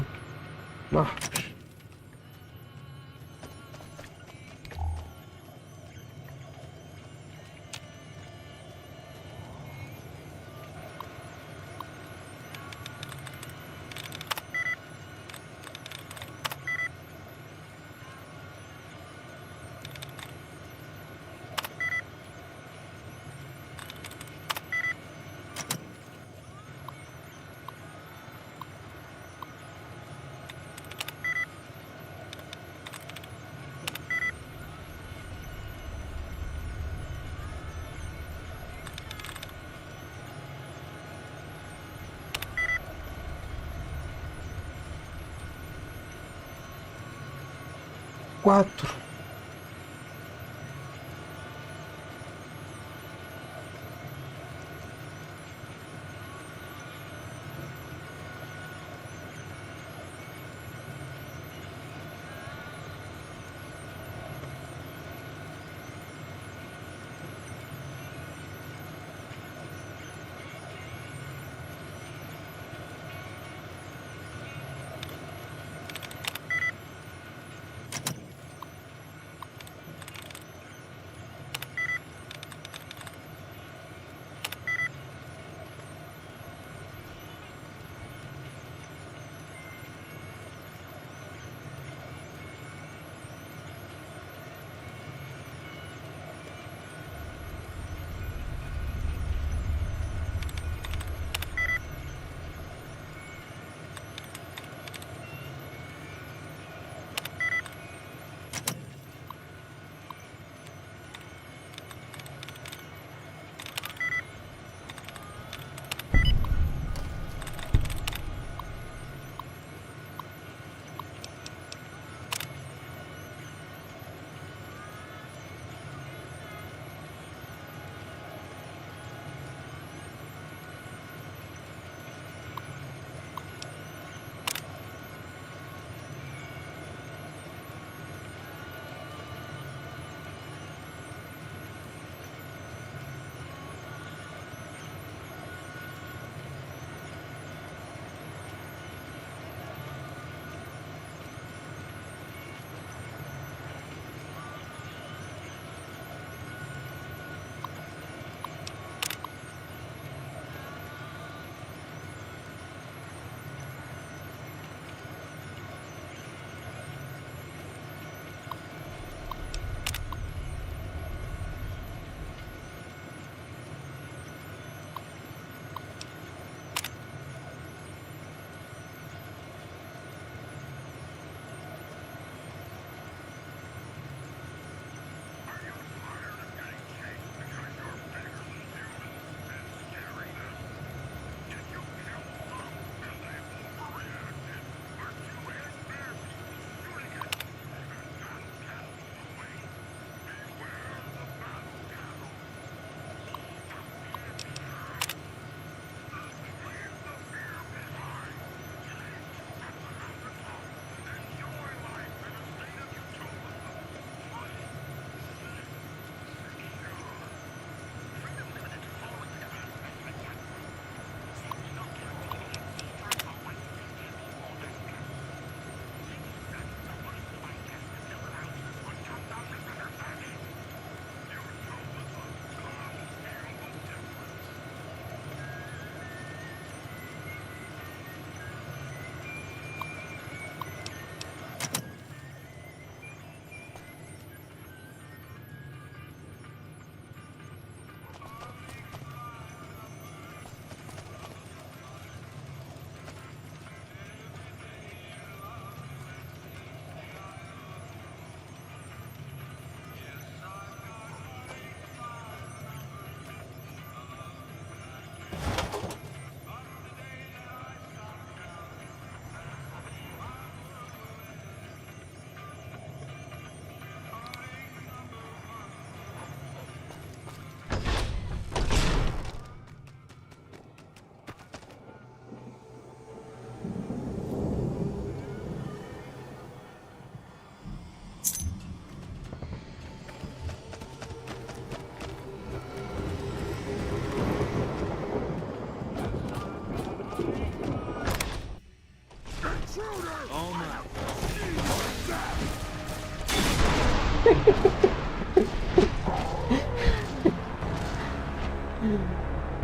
Marcos. Quatro.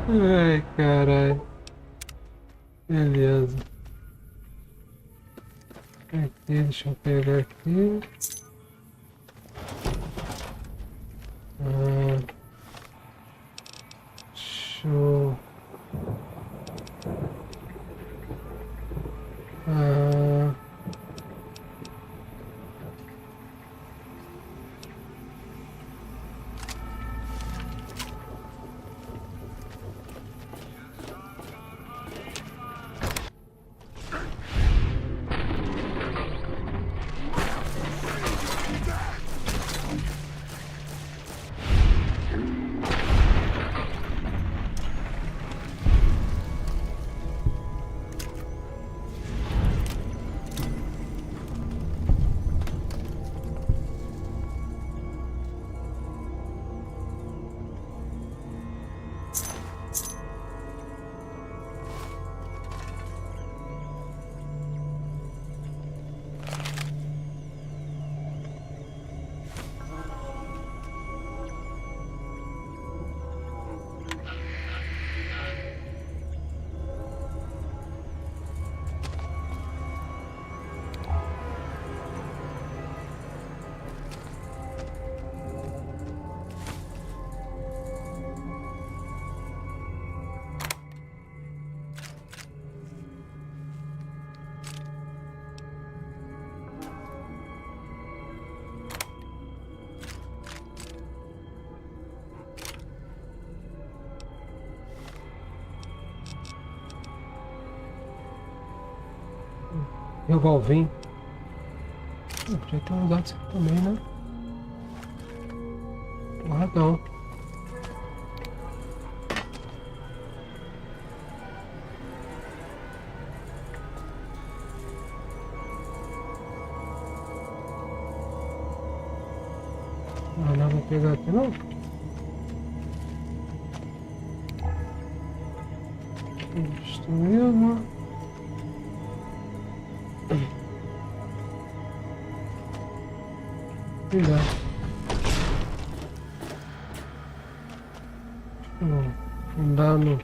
Ai, caralho. Beleza. Aqui, deixa eu pegar aqui. Show. Revolvinho. Já tem usado isso aqui também, né? Porradão. Não dá pra pegar aqui não? Destruído. Cuidado. Não dá no...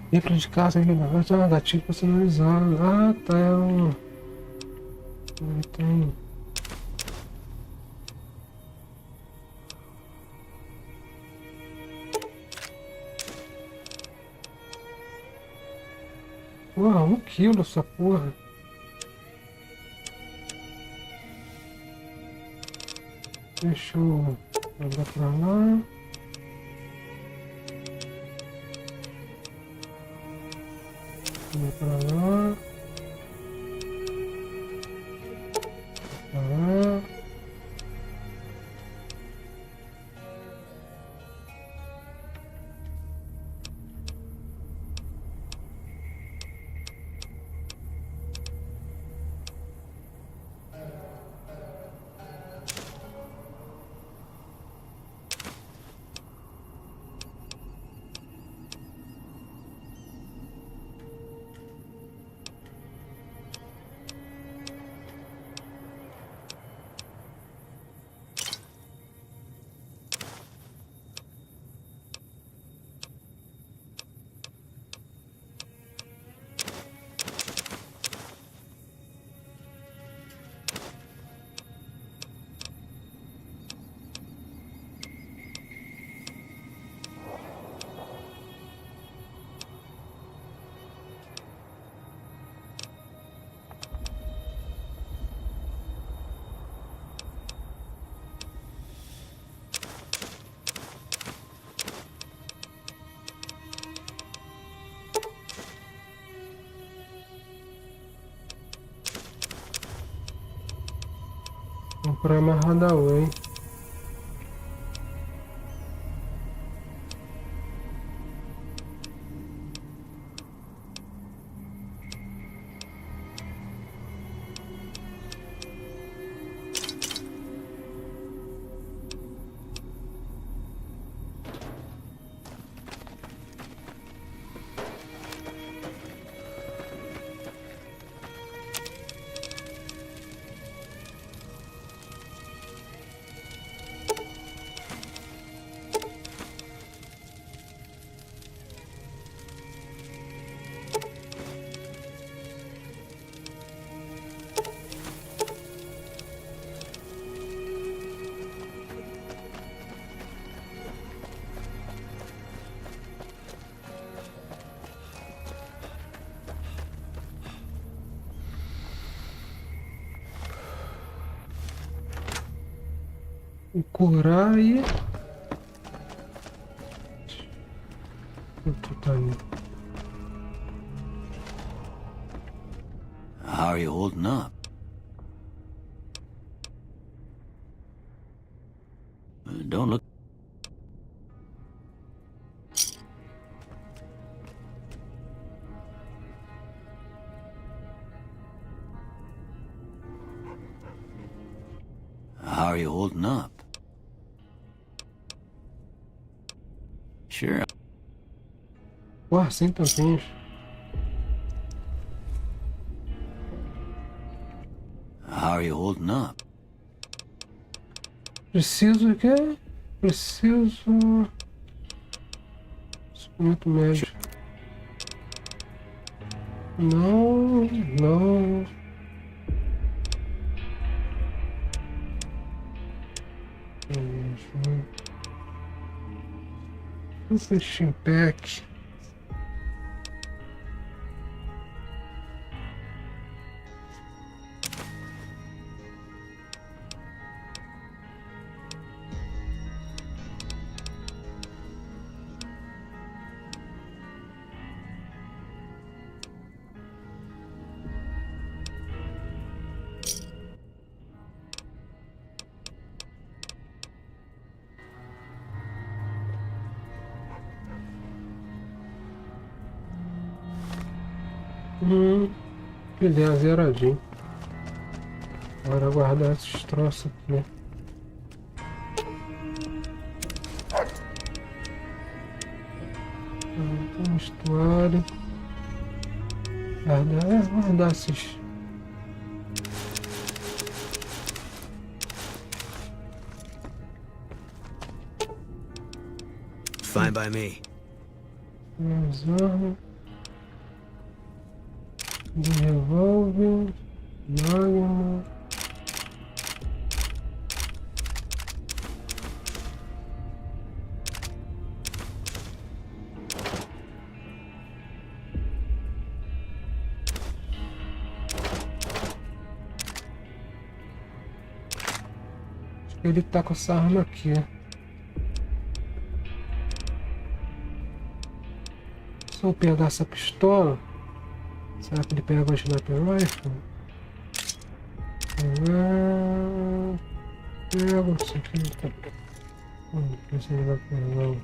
Dentro de casa aqui, gatilho personalizado. Ah, tá, é um... Tem... Porra, 1 quilo essa porra. Deixa eu jogar pra lá. Vou pra lá. Pra lá. procurar mais Hadaway. Curar e... How are you holding up? Don't look... How are you holding up? Sure. Ué, sem tampinhos. How are you holding up? Preciso o quê? Preciso... Muito médio. Não, não. Steam Pack. Beleza, zeradinho. Agora guardar esses troços aqui. Então, estuário. Guardar esses. Fine by me. Arma. De revólver, magma. Acho que ele tá com essa arma aqui. Se eu pegar essa pistola, será que ele pega a sniper rifle? Pega isso aqui. Não sei se ele vai pegar.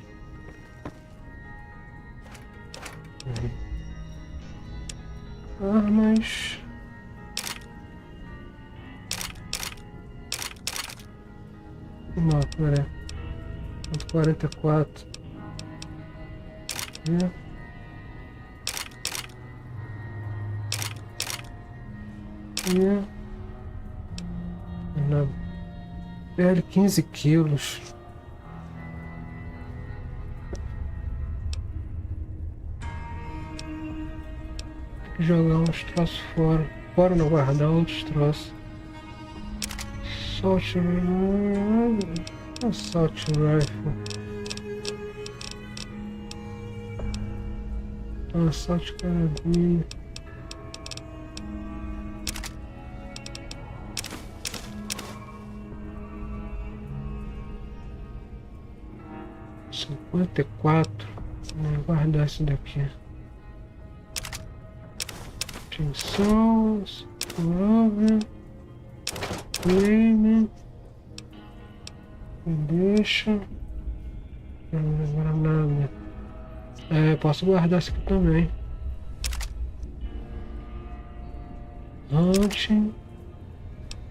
Armas. Não, pera aí. 44. Na pele 15 quilos. Tem que jogar uns troços fora. Fora não, guardar uns troços. Assault rifle. Assault carabina. Vou guardar isso daqui. Atenção, prova, claim, Deixa. Agora nada. Posso guardar isso aqui também. Fonte.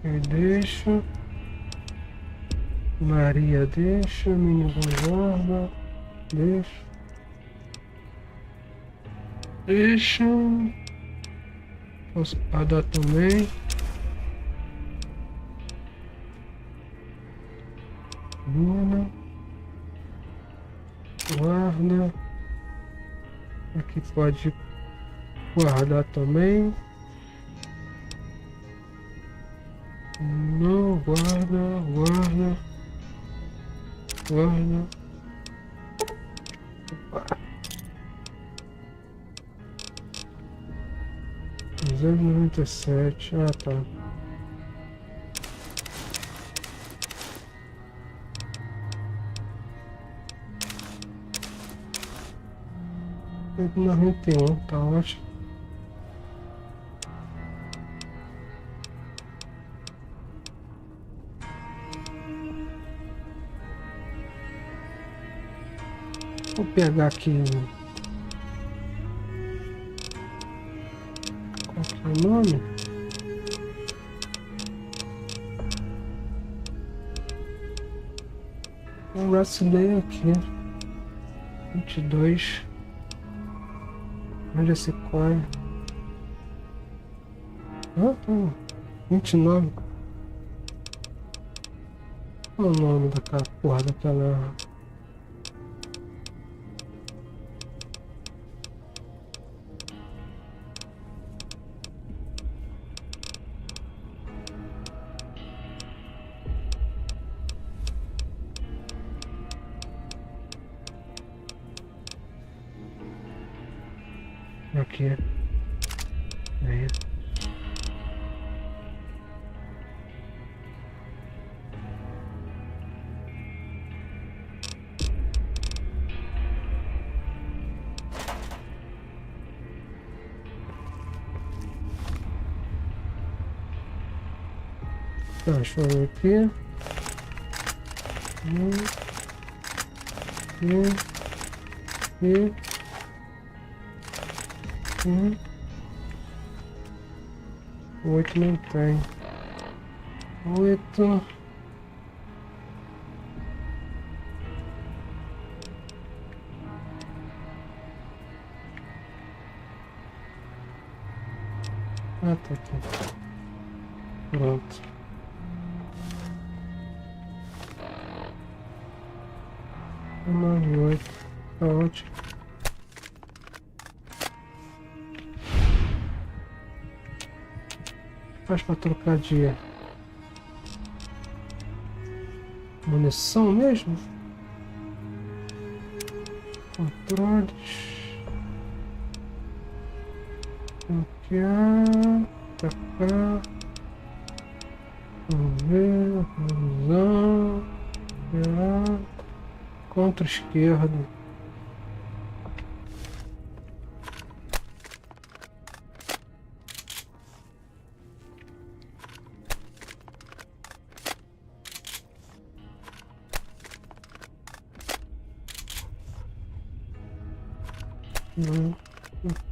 Eu deixo. Maria deixa. Minhas guarda. Deixa. Deixa. Posso guardar também. Luna. Guarda. Aqui pode guardar também. Não, guarda. Opa. 0,97. Ah, tá. Na 91, tá ótimo. Vou pegar aqui. Qual que é o nome? Eu vacilei aqui. 22. Onde é esse core? Ah, tá. 29. Qual é o nome daquela porra daquela... Aqui. Aí. Tá, deixa eu ver aqui. E 8 não tem. 8. Ah, tá aqui. Pronto. Mais 8. Tá ótimo. Faz para trocar de munição mesmo? Controles. Bloquear. Tacar. Vamos ver. Revisão. Esperar. Contra esquerdo.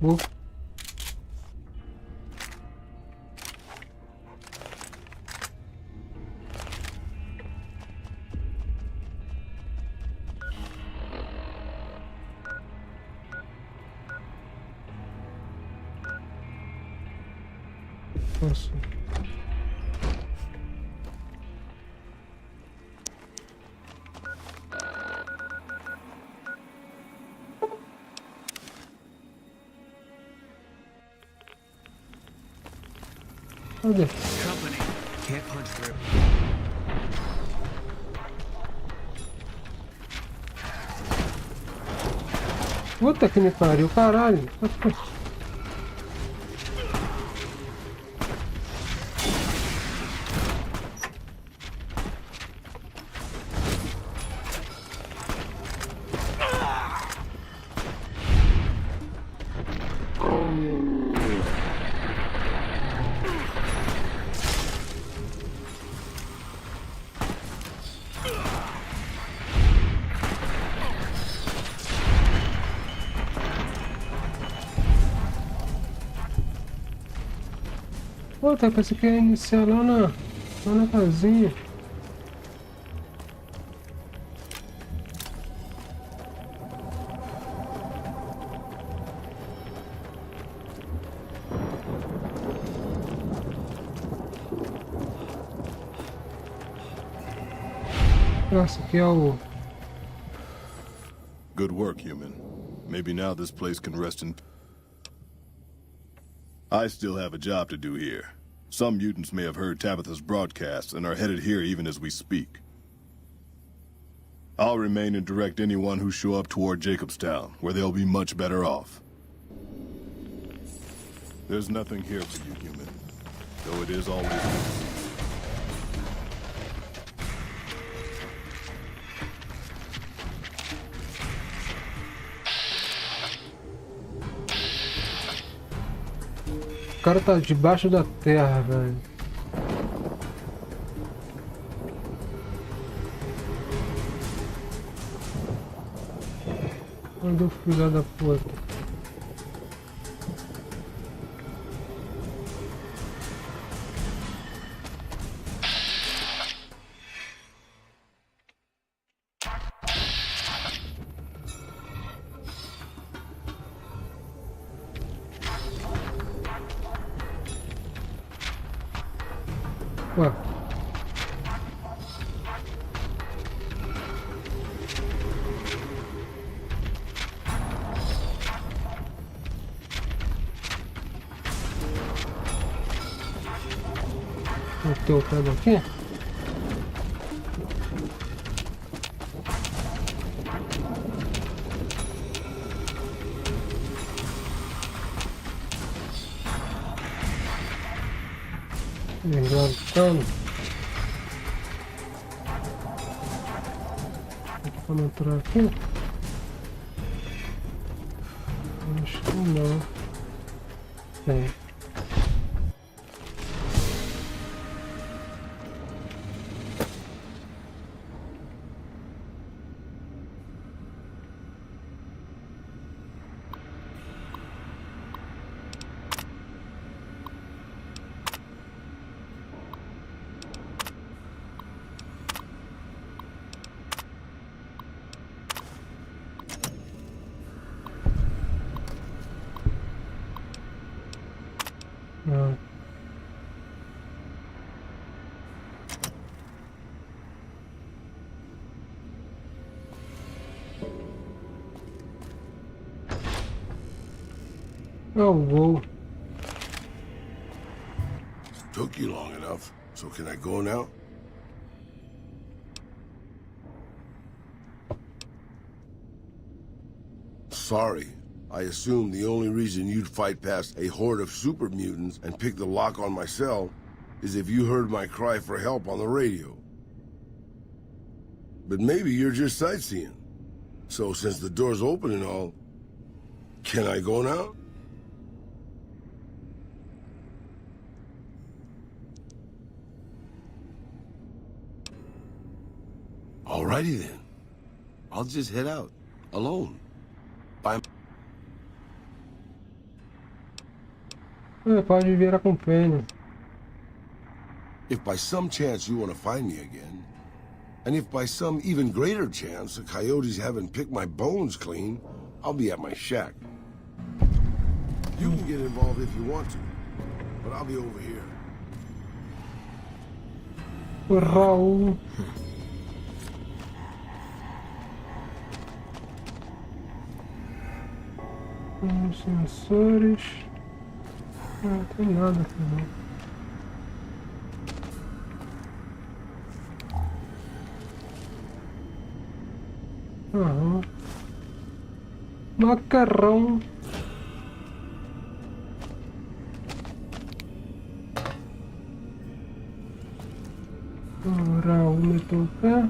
Boa. Nossa. Cadê? Puta que me pariu, caralho. Pô, tá, pensei que ia iniciar lá na casinha. Nossa, aqui é o... Good work, human. Maybe now this place can rest in... I still have a job to do here. Some mutants may have heard Tabitha's broadcasts and are headed here even as we speak. I'll remain and direct anyone who show up toward Jacobstown, where they'll be much better off. There's nothing here for you, human. Though it is always... O cara tá debaixo da terra, velho. Onde o filho da puta? Ué. Meteu o pé daqui? Levantando. Vamos entrar aqui? Acho que não. Tem. Oh, whoa. Took you long enough, so can I go now? Sorry. I assumed the only reason you'd fight past a horde of super mutants and pick the lock on my cell is if you heard my cry for help on the radio. But maybe you're just sightseeing. So since the door's open and all, can I go now? Alrighty then. I'll just head out, alone. Bye. Pode vir acompanhando. If by some chance you want to find me again, and if by some even greater chance the coyotes haven't picked my bones clean, I'll be at my shack. You can get involved if you want to, but I'll be over here. Raul. Os sensores. Não tem nada aqui não. Aham. Macarrão. Raul meteu o pé.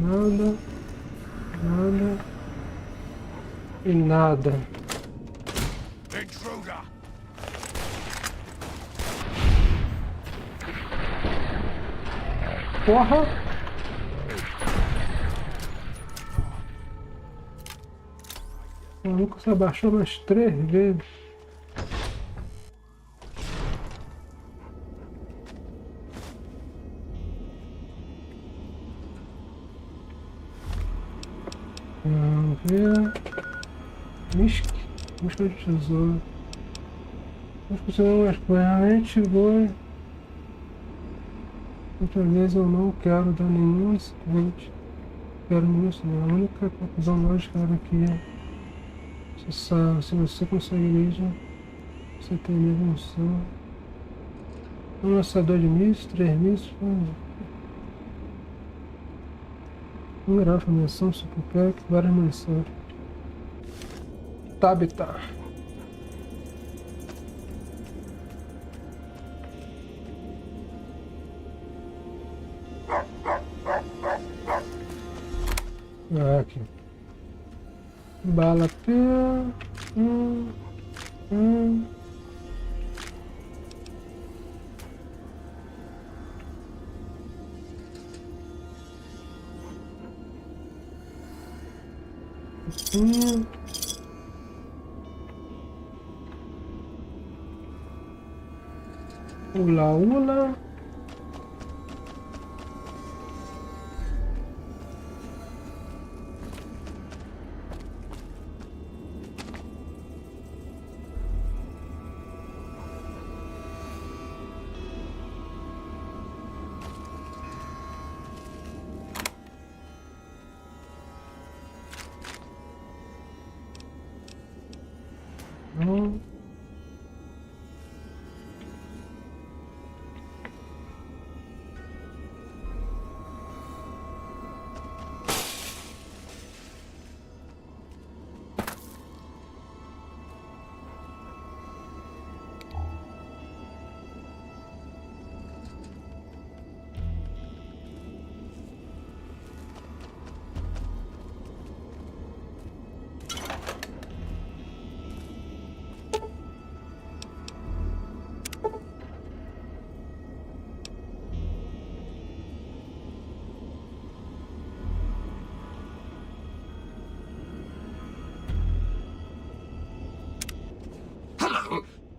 Nada. Nada. E nada. Porra! O maluco se abaixou umas 3 vezes. Busca de tesouro. Vamos conseguir umas coisas. Realmente vou. Outra vez eu não quero dar nenhum incidente. Quero nisso, né? A única conclusão lógica era que se você conseguir isso, você tem mesmo noção. Um lançador de mísseis, 3 mísseis. Um grafo, munição, super pack, várias munições. Tabita. Aqui. Bala P. Ula.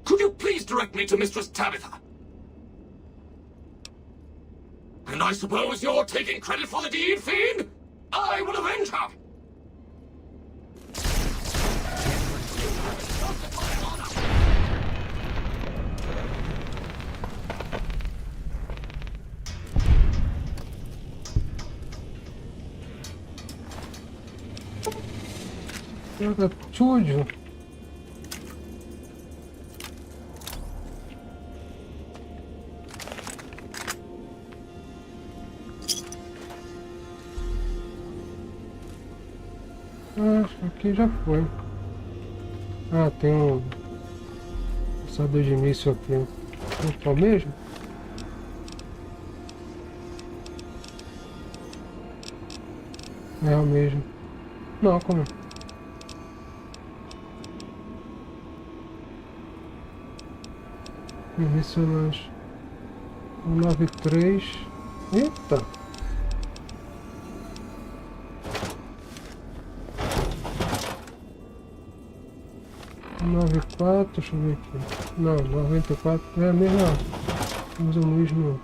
Could you please direct me to Mistress Tabitha? And I suppose you're taking credit for the deed, Fiend? I will avenge her! Joga tudo. Aqui já foi. Ah, tem um lançador de míssil aqui. É o mesmo? É o mesmo. Não, como? Missionários. 193. Eita! 94, deixa eu ver aqui. Não, 94 é a mesma. Usa o mesmo.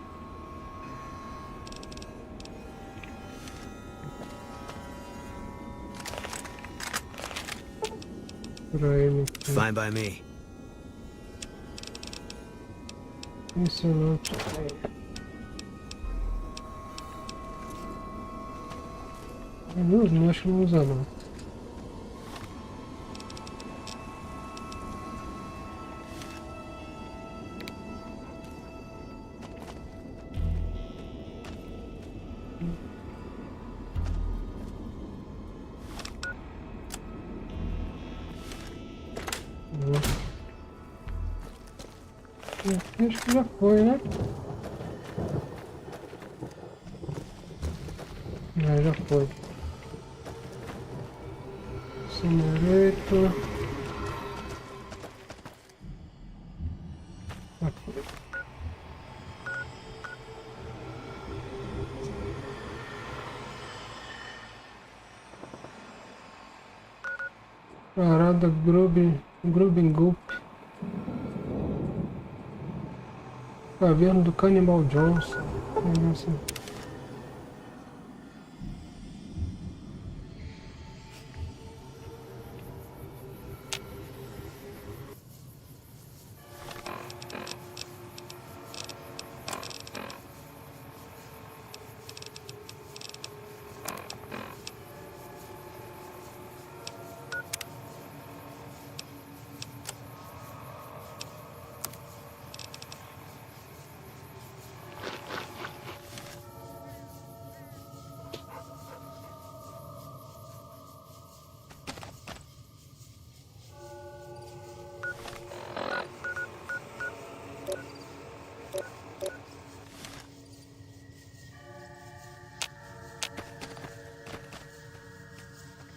Por aí, fine by me. Isso não. Não, acho que não usa não. Acho que já foi, né? É, já foi. Incinerator. Já foi. Parada Grubbing Gulp. Caverna do Cannibal Jones. Nossa. .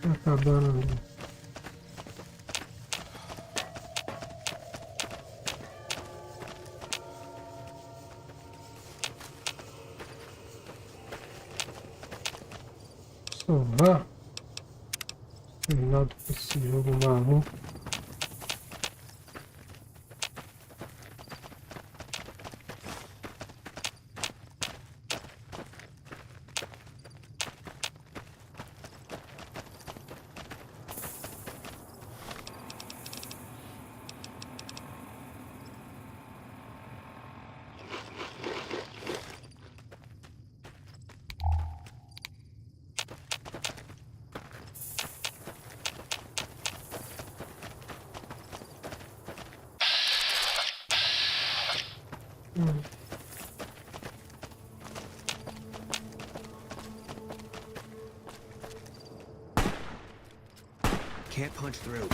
Tá acabando ali. Salvar. Terminado com esse jogo maluco. Can't punch through.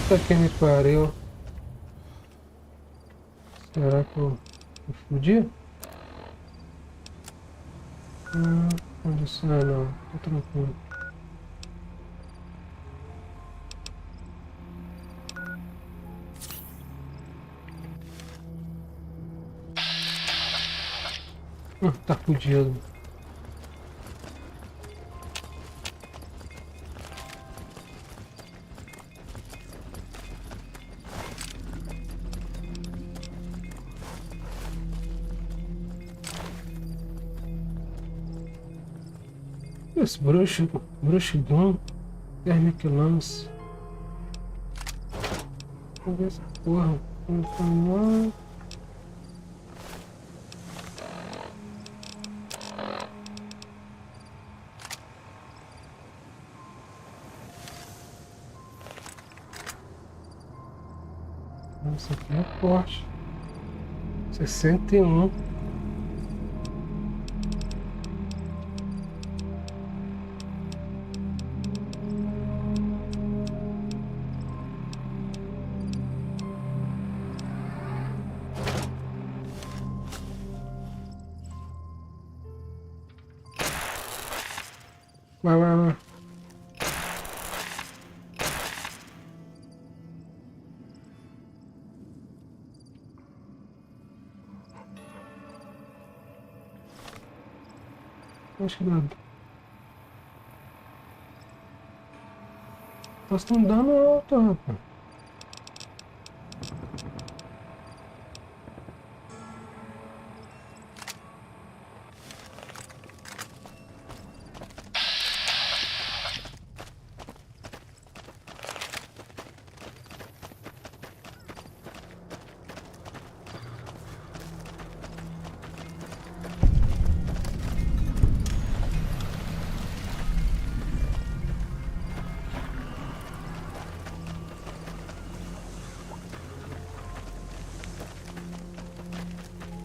Puta que me pariu. Será que eu fudi? Condição não, tô tranquilo. Tá fudido. Esse bruxo bom, Thermic Lance. Vamos ver essa porra. Vamos lá. Essa aqui é forte. 61. Vai. Acho que dá. Posso não dando alto, rapaz.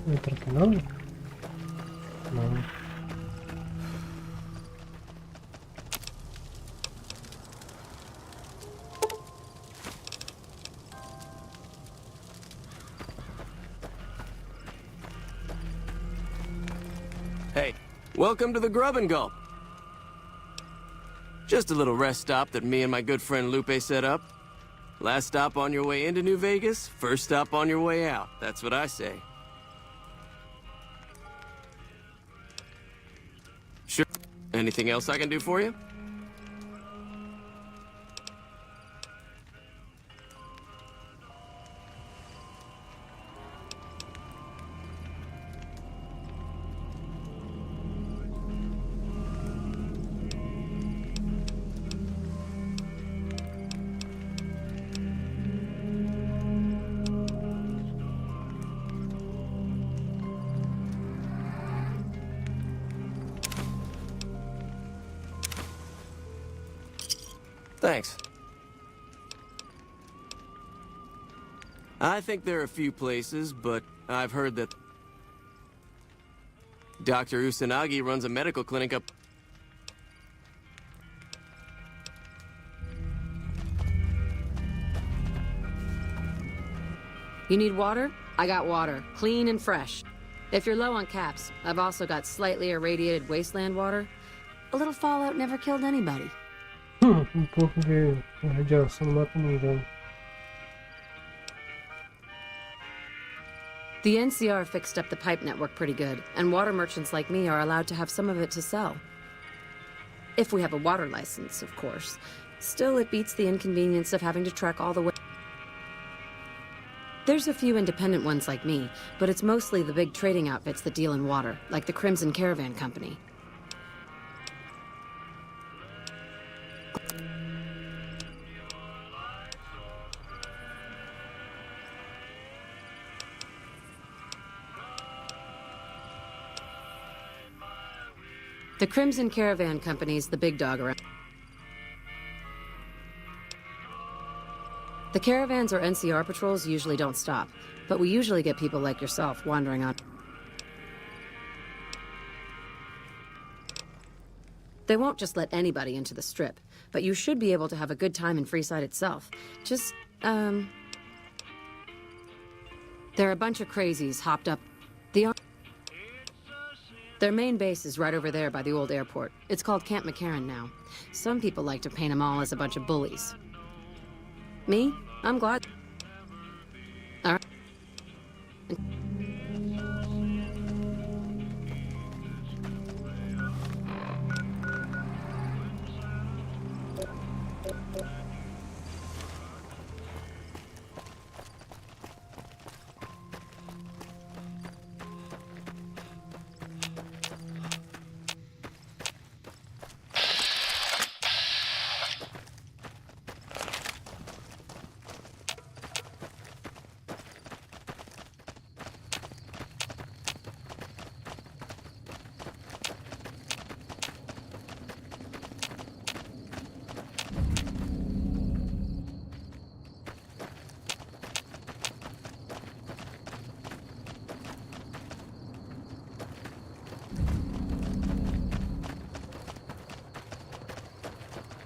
Entra aqui não? Não. Hey, welcome to the Grub and Gulp. Just a little rest stop that me and my good friend Lupe set up. Last stop on your way into New Vegas, first stop on your way out. That's what I say. Anything else I can do for you? Thanks. I think there are a few places, but I've heard that Dr. Usanagi runs a medical clinic up... You need water? I got water. Clean and fresh. If you're low on caps, I've also got slightly irradiated wasteland water. A little fallout never killed anybody. Pouco de radiação lá pra ninguém. The NCR fixed up the pipe network pretty good, and water merchants like me are allowed to have some of it to sell. If we have a water license, of course. Still, it beats the inconvenience of having to trek all the way. There's a few independent ones like me, but it's mostly the big trading outfits that deal in water, like the Crimson Caravan Company. The Crimson Caravan Company's the big dog around. The caravans or NCR patrols usually don't stop, but we usually get people like yourself wandering on. They won't just let anybody into the strip, but you should be able to have a good time in Freeside itself. Just, there are a bunch of crazies hopped up. Their main base is right over there by the old airport. It's called Camp McCarran now. Some people like to paint them all as a bunch of bullies. Me? I'm glad. All right.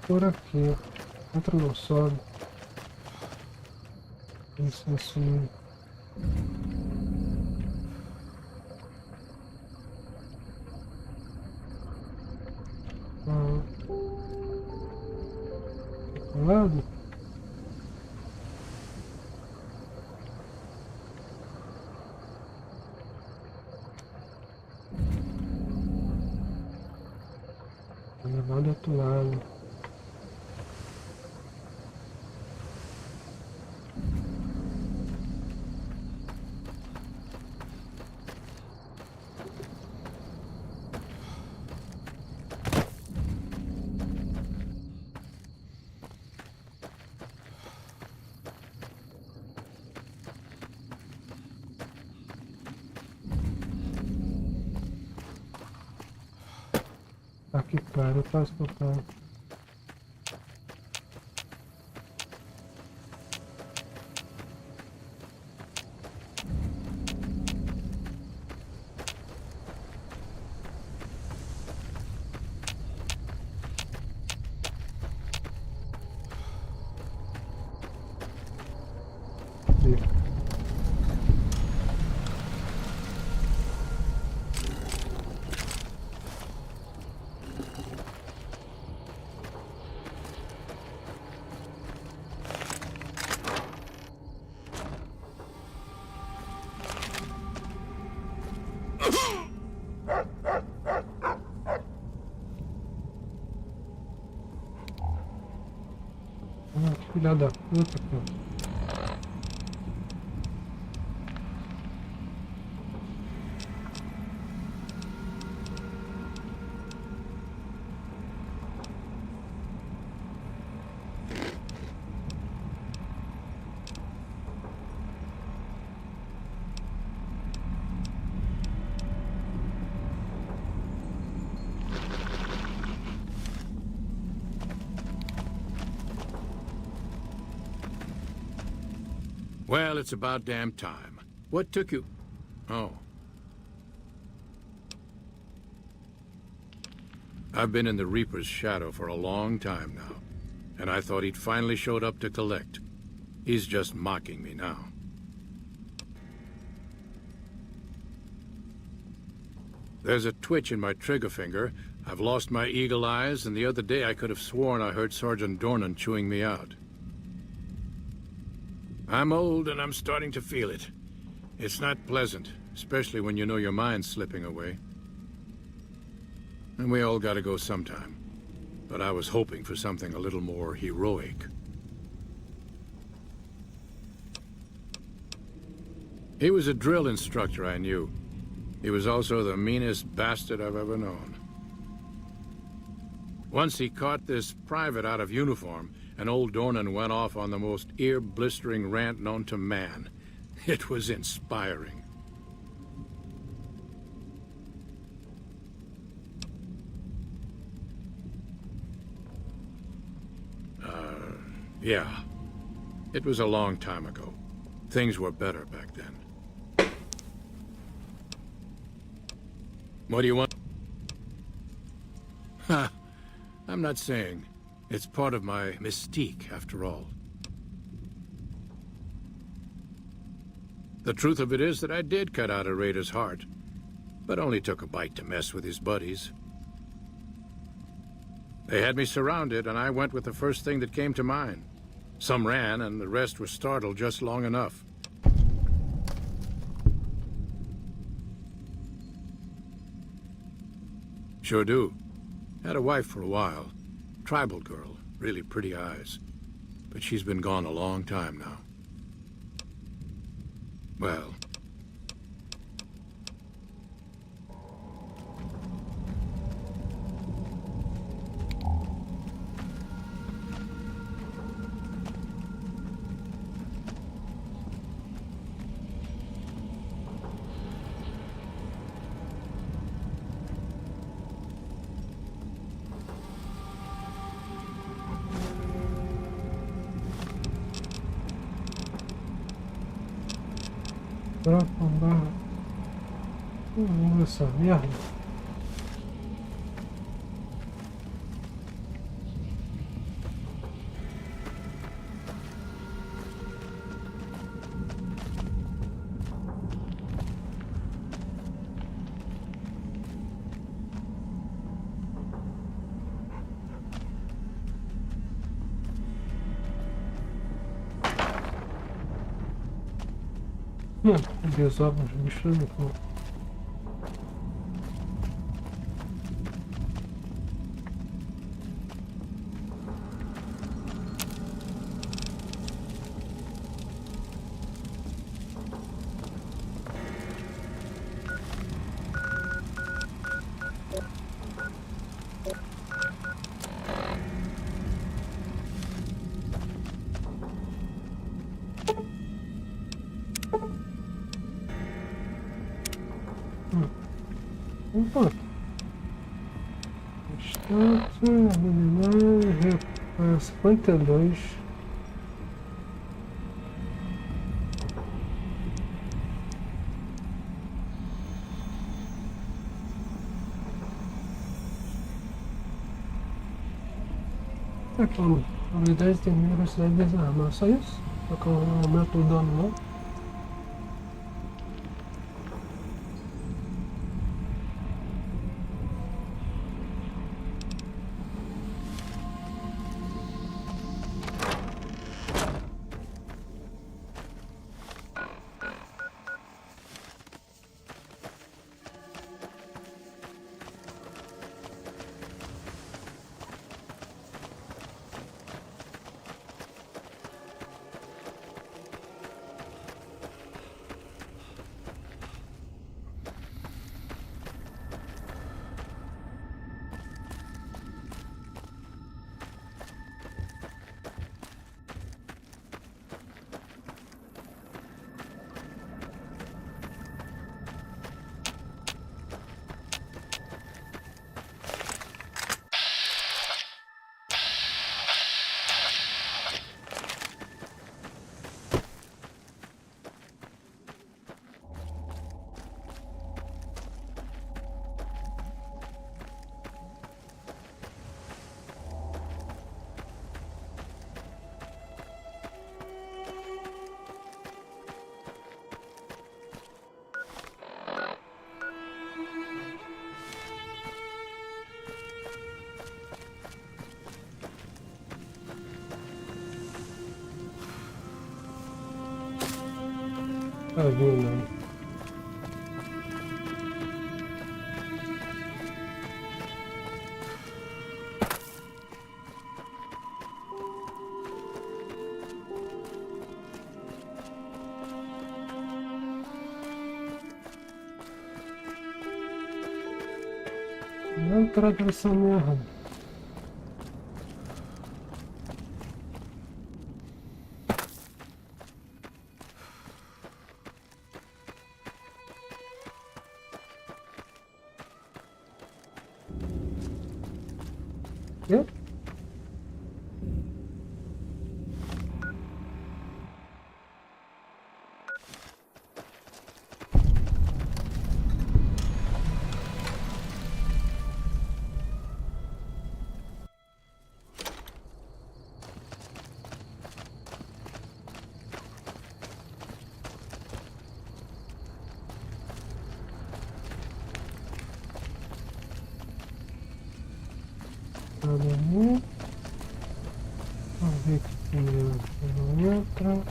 Por aqui, outro não sobe. Isso assim. Teclado. Levar do outro lado. Aqui, cara, eu faço com o carro. Filha da puta, cara. Well, it's about damn time. What took you... Oh. I've been in the Reaper's shadow for a long time now, and I thought he'd finally showed up to collect. He's just mocking me now. There's a twitch in my trigger finger. I've lost my eagle eyes, and the other day I could have sworn I heard Sergeant Dornan chewing me out. I'm old and I'm starting to feel it. It's not pleasant, especially when you know your mind's slipping away. And we all gotta go sometime. But I was hoping for something a little more heroic. He was a drill instructor I knew. He was also the meanest bastard I've ever known. Once he caught this private out of uniform, and old Dornan went off on the most ear-blistering rant known to man. It was inspiring. Yeah. It was a long time ago. Things were better back then. What do you want? Ha! I'm not saying. It's part of my mystique, after all. The truth of it is that I did cut out a raider's heart, but only took a bite to mess with his buddies. They had me surrounded, and I went with the first thing that came to mind. Some ran, and the rest were startled just long enough. Sure do. Had a wife for a while. Tribal girl, really pretty eyes. But she's been gone a long time now. Well... Barra. Essa merda. Deus, ó, os bichos não vão. Opa! Instância, eliminar, 52. Aqui, habilidade tem velocidade de desarmar, só isso? Só que eu aumento o dano lá. Tá vindo. Não entra dessa merda. Yep. Vamos ver que não entra.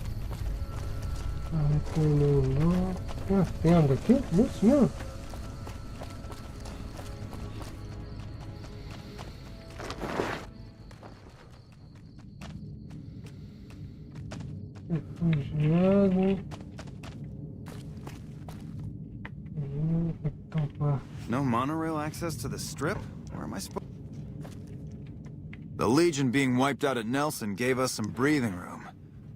Tem uma tenda aqui? Isso mesmo? Refugiado. No monorail access to the strip? Where am I supposed? The Legion being wiped out at Nelson gave us some breathing room.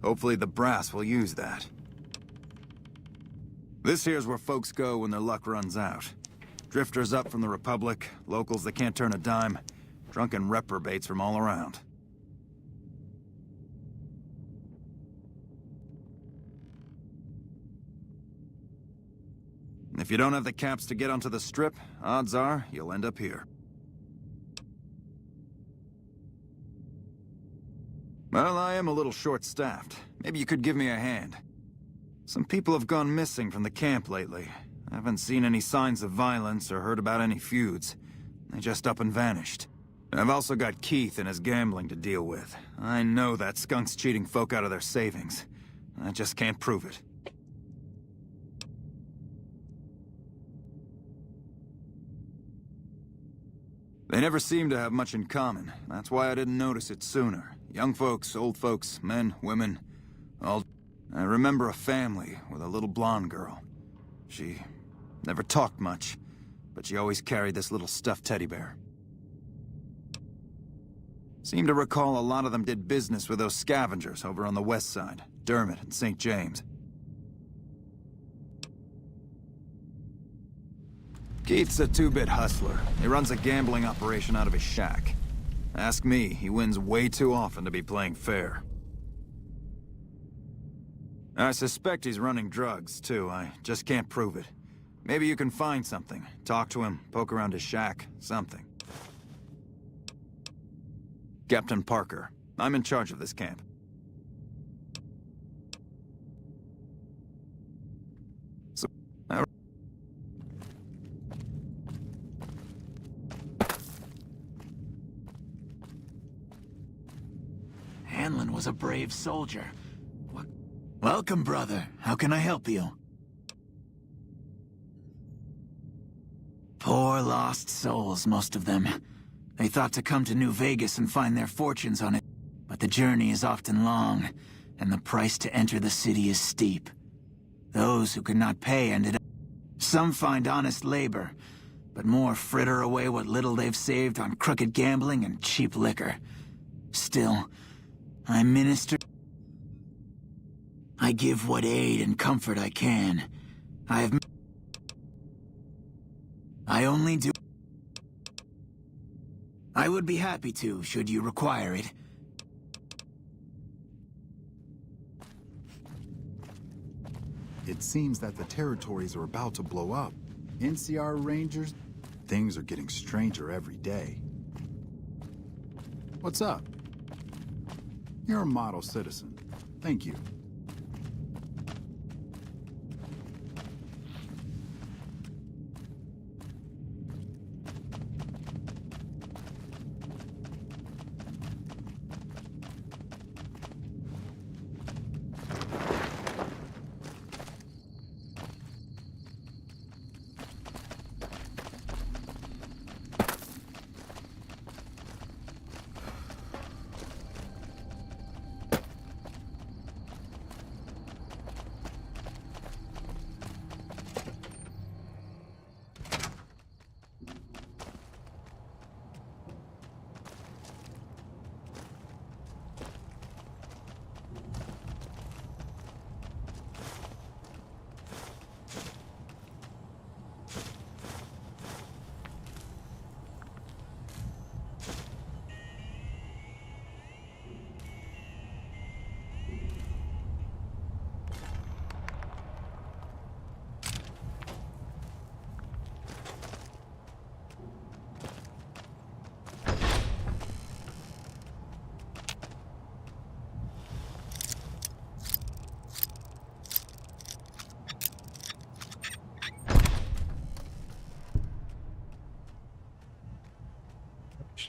Hopefully the brass will use that. This here's where folks go when their luck runs out. Drifters up from the Republic, locals that can't turn a dime, drunken reprobates from all around. If you don't have the caps to get onto the strip, odds are you'll end up here. Well, I am a little short-staffed. Maybe you could give me a hand. Some people have gone missing from the camp lately. I haven't seen any signs of violence or heard about any feuds. They just up and vanished. I've also got Keith and his gambling to deal with. I know that skunk's cheating folk out of their savings. I just can't prove it. They never seem to have much in common. That's why I didn't notice it sooner. Young folks, old folks, men, women, all... I remember a family with a little blonde girl. She never talked much, but she always carried this little stuffed teddy bear. Seem to recall a lot of them did business with those scavengers over on the west side, Dermot and St. James. Keith's a two-bit hustler. He runs a gambling operation out of his shack. Ask me, he wins way too often to be playing fair. I suspect he's running drugs, too. I just can't prove it. Maybe you can find something. Talk to him, poke around his shack, something. Captain Parker. I'm in charge of this camp. So, Hanlon was a brave soldier. Welcome, brother. How can I help you? Poor lost souls, most of them. They thought to come to New Vegas and find their fortunes on it. But the journey is often long, and the price to enter the city is steep. Those who could not pay ended up... Some find honest labor, but more fritter away what little they've saved on crooked gambling and cheap liquor. Still, I minister... I give what aid and comfort I can. I only do... I would be happy to, should you require it. It seems that the territories are about to blow up. NCR Rangers, things are getting stranger every day. What's up? You're a model citizen. Thank you.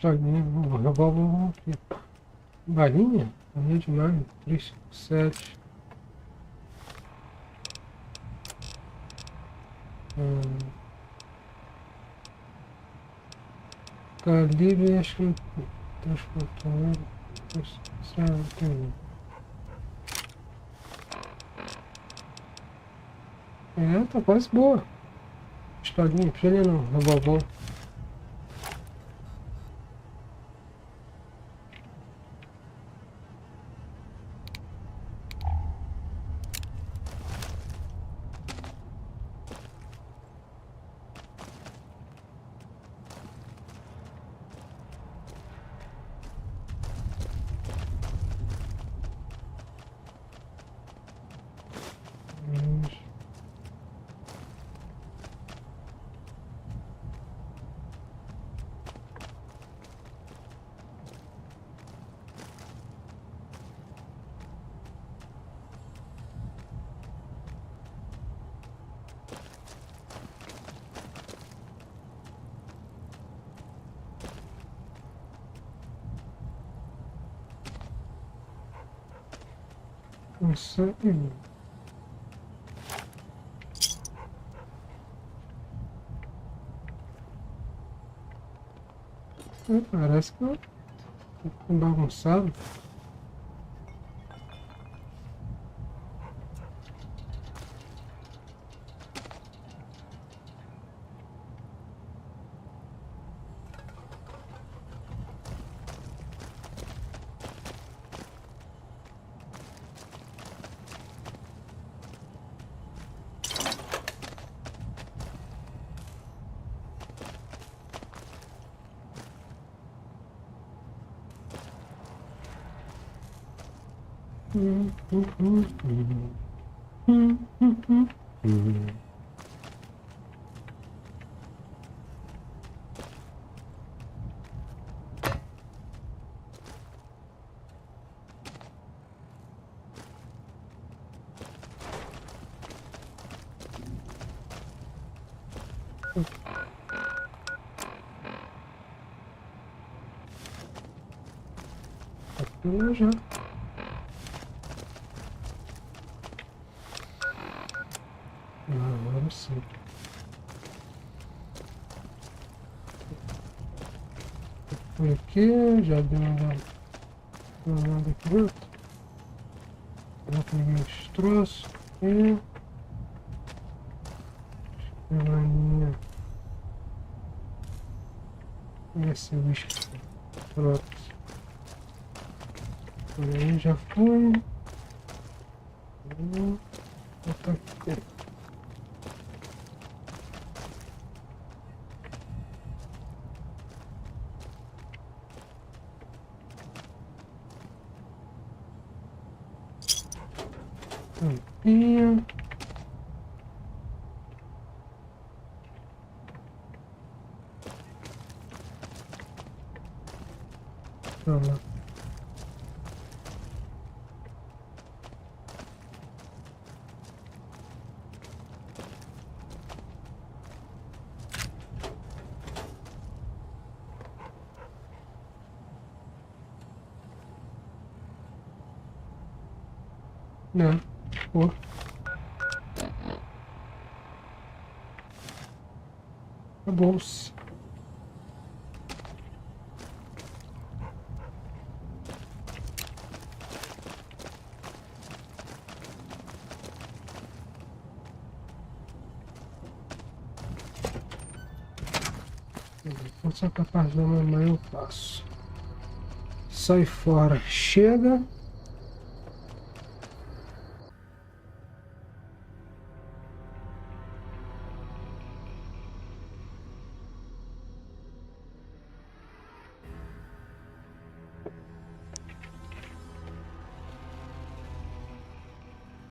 pistolinha, revólver aqui. Balinha? Balinha demais. 357. Calibre, acho que não transportou. Tá quase boa. Pistolinha não, revólver. Nossa, parece que eu tô bagunçado. Já. Agora sim. Por aqui, já deu uma olhada aqui dentro. Já peguei os troços aqui. Escrivaninha. Esse bicho. Pronto. Por aí já foi. Vou botar aqui. Tampinha. Pronto. Não, pô. Acabou-se. Só que a parte da mamãe eu faço. Sai fora. Chega.